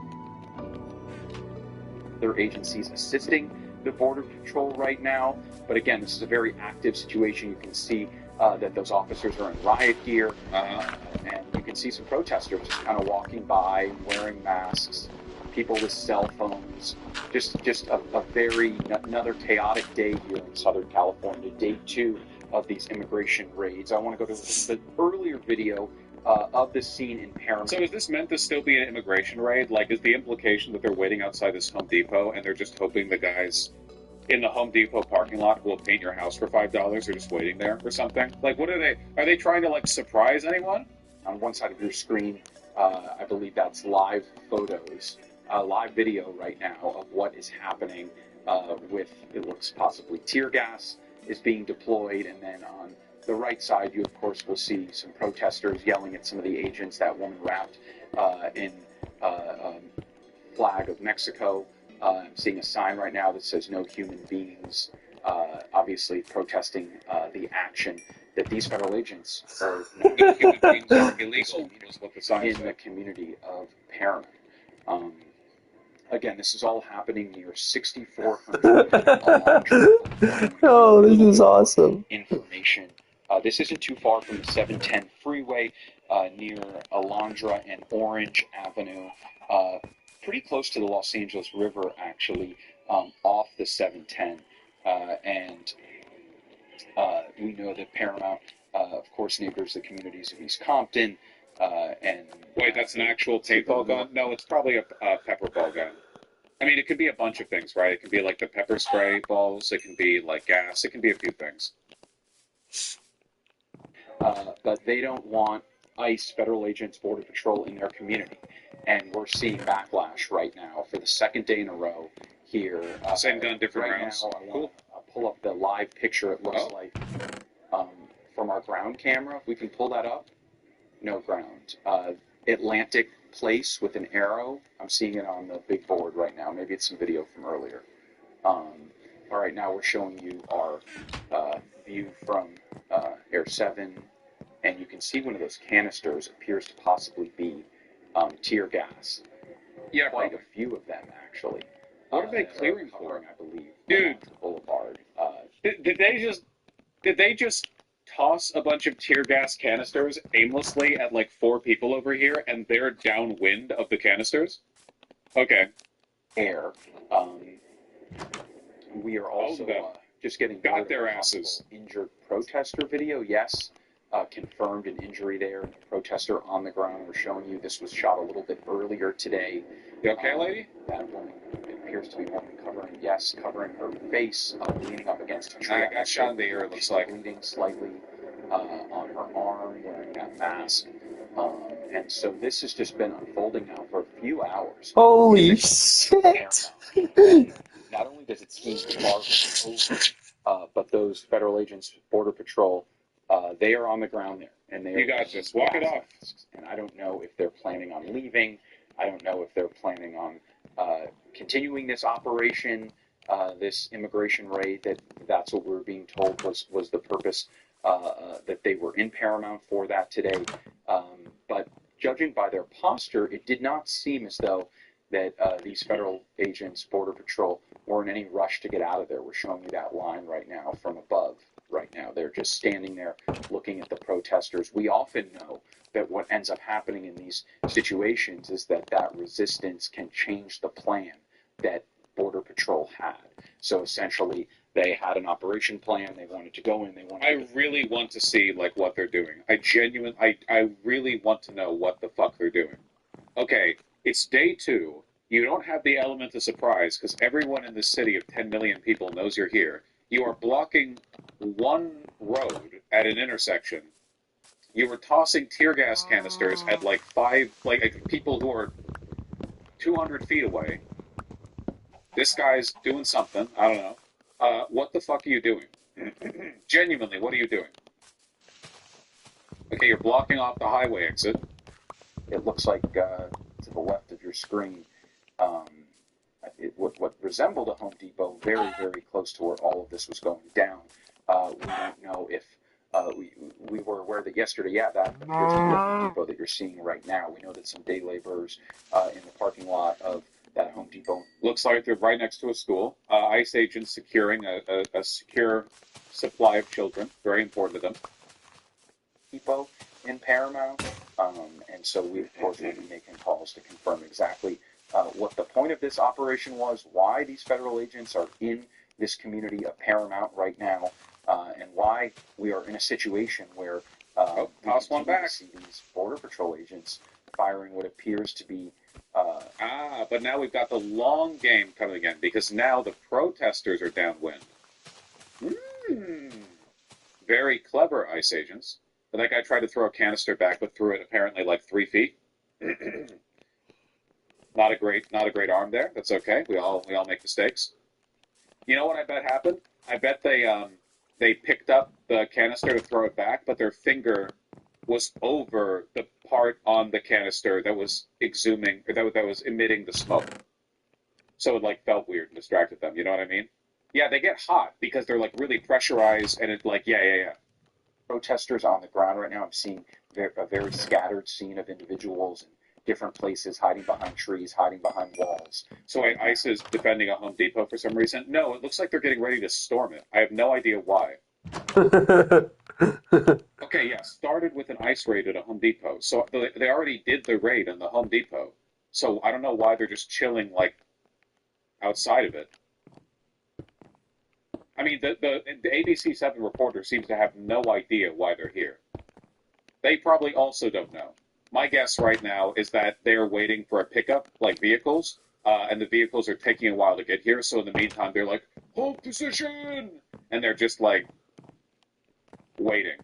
Their agencies assisting the Border Patrol right now. But again, this is a very active situation. You can see that those officers are in riot gear. And you can see some protesters just kind of walking by, wearing masks, people with cell phones. Just another chaotic day here in Southern California, day 2 of these immigration raids. I want to go to the earlier video of the scene in Paramount. So is this meant to still be an immigration raid? Like, is the implication that they're waiting outside this Home Depot and they're just hoping the guys in the Home Depot parking lot will paint your house for $5? They're just waiting there or something? Like, what are they trying to, like, surprise anyone? On one side of your screen, I believe that's live photos, live video right now of what is happening with, it looks possibly tear gas is being deployed, and then on the right side, you of course will see some protesters yelling at some of the agents. That woman wrapped in flag of Mexico. I'm seeing a sign right now that says "No human beings," obviously protesting the action that these federal agents are no human beings are illegal. Was what the sign in the community of Paramount. Again, this is all happening near 6400. Oh, this is awesome. Information. This isn't too far from the 710 freeway near Alondra and Orange Avenue. Pretty close to the Los Angeles River, actually, off the 710. And we know that Paramount, of course, neighbors the communities of East Compton. And wait, that's an actual paintball gun? No, it's probably a pepper ball gun. I mean, it could be a bunch of things, right? It could be like the pepper spray balls. It can be like gas. It can be a few things. But they don't want ICE, federal agents, Border Patrol in their community. And we're seeing backlash right now for the second day in a row here. Same gun, different right rounds. Now, I want to pull up the live picture, it looks like, from our ground camera. If we can pull that up. No ground. Atlantic Place with an arrow. I'm seeing it on the big board right now. Maybe it's some video from earlier. All right, now we're showing you our view from Air 7, and you can see one of those canisters appears to possibly be tear gas. Yeah, quite a few of them actually. What are they clearing for? I believe, dude. Boulevard. Did they just toss a bunch of tear gas canisters aimlessly at like 4 people over here, and they're downwind of the canisters? Okay. air. We are also just getting got their asses. Injured protester video. Yes, confirmed an injury there. A protester on the ground. We're showing you this was shot a little bit earlier today. You okay, lady? That woman, it appears to be woman covering her face, leaning up against a tree. I got shot in the ear, it looks like. Bleeding slightly on her arm, wearing that mask. And so this has just been unfolding now for a few hours. Holy shit! Not only does it seem far over, but those federal agents, Border Patrol, they are on the ground there. And they You got this. Walk it off. And I don't know if they're planning on leaving. I don't know if they're planning on continuing this operation, this immigration raid. That's what we were being told was the purpose, that they were in Paramount for that today. But judging by their posture, it did not seem as though that these federal agents, Border Patrol, were in any rush to get out of there. We're showing you that line right now from above. Right now, they're just standing there looking at the protesters. We often know that what ends up happening in these situations is that resistance can change the plan that Border Patrol had. So essentially, they had an operation plan. They wanted to go in. I really want to see like what they're doing. I really want to know what the fuck they're doing. Okay, it's day 2. You don't have the element of surprise because everyone in this city of 10 million people knows you're here. You are blocking one road at an intersection. You were tossing tear gas canisters at like people who are 200 feet away. This guy's doing something. I don't know. What the fuck are you doing? Genuinely, what are you doing? Okay, you're blocking off the highway exit. It looks like to the left of your screen, what resembled a Home Depot, very, very close to where all of this was going down. We don't know if we were aware that yesterday, that appears to be a Home Depot that you're seeing right now. We know that some day laborers in the parking lot of that Home Depot. Looks like they're right next to a school. ICE agents securing a secure supply of children. Very important to them. Depot in Paramount. And so we, of course, will be making calls to confirm exactly what the point of this operation was, why these federal agents are in this community of Paramount right now, and why we are in a situation where toss one back. See these Border Patrol agents firing what appears to be but now we've got the long game coming again because now the protesters are downwind. Very clever, ICE agents. But that guy tried to throw a canister back, but threw it apparently like 3 feet. Not a great arm there. That's okay. We all make mistakes. You know what I bet happened? I bet they picked up the canister to throw it back, but their finger was over the part on the canister that was exhuming, or that was emitting the smoke. So it like felt weird and distracted them. You know what I mean? Yeah, they get hot because they're like really pressurized, and it's like yeah. Protesters on the ground right now. I'm seeing a very scattered scene of individuals in different places, hiding behind trees, hiding behind walls. So ICE is defending a Home Depot for some reason? No, it looks like they're getting ready to storm it. I have no idea why. Okay, yeah, started with an ICE raid at a Home Depot. So they already did the raid on the Home Depot. So I don't know why they're just chilling like outside of it. I mean, the ABC 7 reporter seems to have no idea why they're here. They probably also don't know. My guess right now is that they're waiting for a pickup, like vehicles, and the vehicles are taking a while to get here. So in the meantime, they're like, hold position! And they're just like waiting.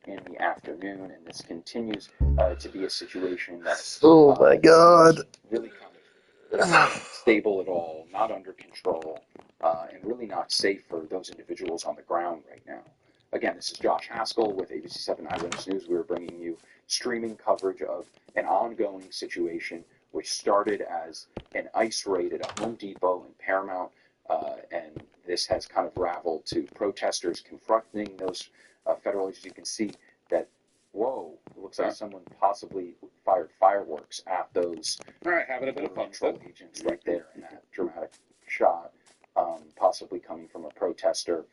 In the afternoon, and this continues to be a situation that's my God, really kind of stable at all, not under control, and really not safe for those individuals on the ground right now. Again, this is Josh Haskell with ABC 7 Eyewitness News. We're bringing you streaming coverage of an ongoing situation which started as an ICE raid at a Home Depot in Paramount, and this has kind of raveled to protesters confronting those federal agents. You can see that, whoa, it looks like someone possibly fired fireworks at those All right, having a bit of fun. control agents right there in that dramatic shot, possibly coming from a protester.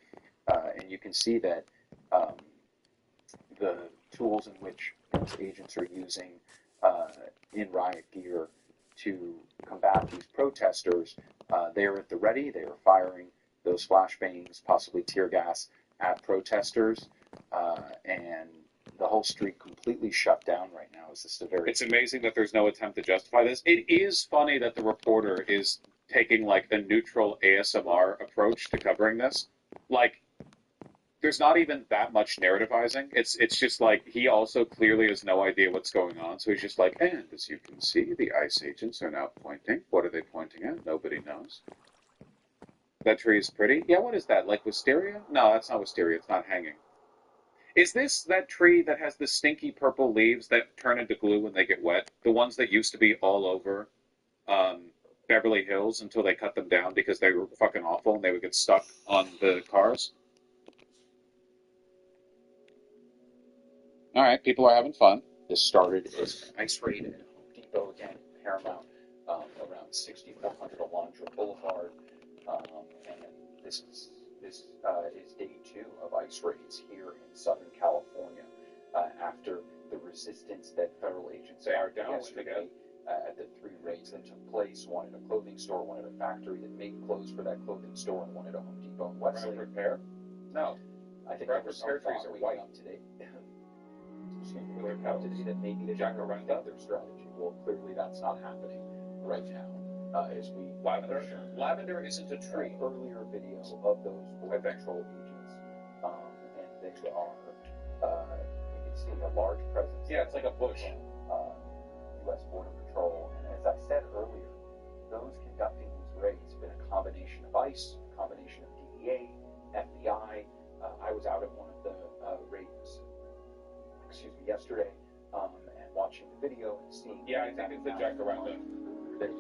And you can see that the tools in which those agents are using in riot gear to combat these protesters, they are at the ready. They are firing those flashbangs, possibly tear gas, at protesters, and the whole street completely shut down right now. It's amazing that there's no attempt to justify this. It is funny that the reporter is taking like a neutral ASMR approach to covering this. Like, there's not even that much narrativizing. It's just like he also clearly has no idea what's going on. So he's just like, and as you can see, the ICE agents are now pointing. What are they pointing at? Nobody knows. That tree is pretty. Yeah, what is that? Like wisteria? No, that's not wisteria. It's not hanging. Is this that tree that has the stinky purple leaves that turn into glue when they get wet? The ones that used to be all over Beverly Hills until they cut them down because they were fucking awful and they would get stuck on the cars? All right, people are having fun. This started as an ice raid at Home Depot, again, Paramount, around 6400 Alondra Boulevard. And this is day 2 of ice raids here in Southern California after the resistance that federal agents had yesterday at the 3 raids that took place. One at a clothing store, one at a factory that made clothes for that clothing store, and one at a Home Depot in Wesley. Repair? No. I think there was some thought waking up today. That maybe the Jack around their strategy. Well, clearly that's not happening right now. As we Lavender isn't a tree. Earlier video of those Border Patrol agents, and they are. You can see a large presence. Yeah, it's like a bush. U.S. Border Patrol, and as I said earlier, those conducting these raids have been a combination of ICE, a combination of DEA, FBI. I was out at one of the raids. Yesterday, and watching the video and seeing. Yeah, I think it's the Jacaranda. There's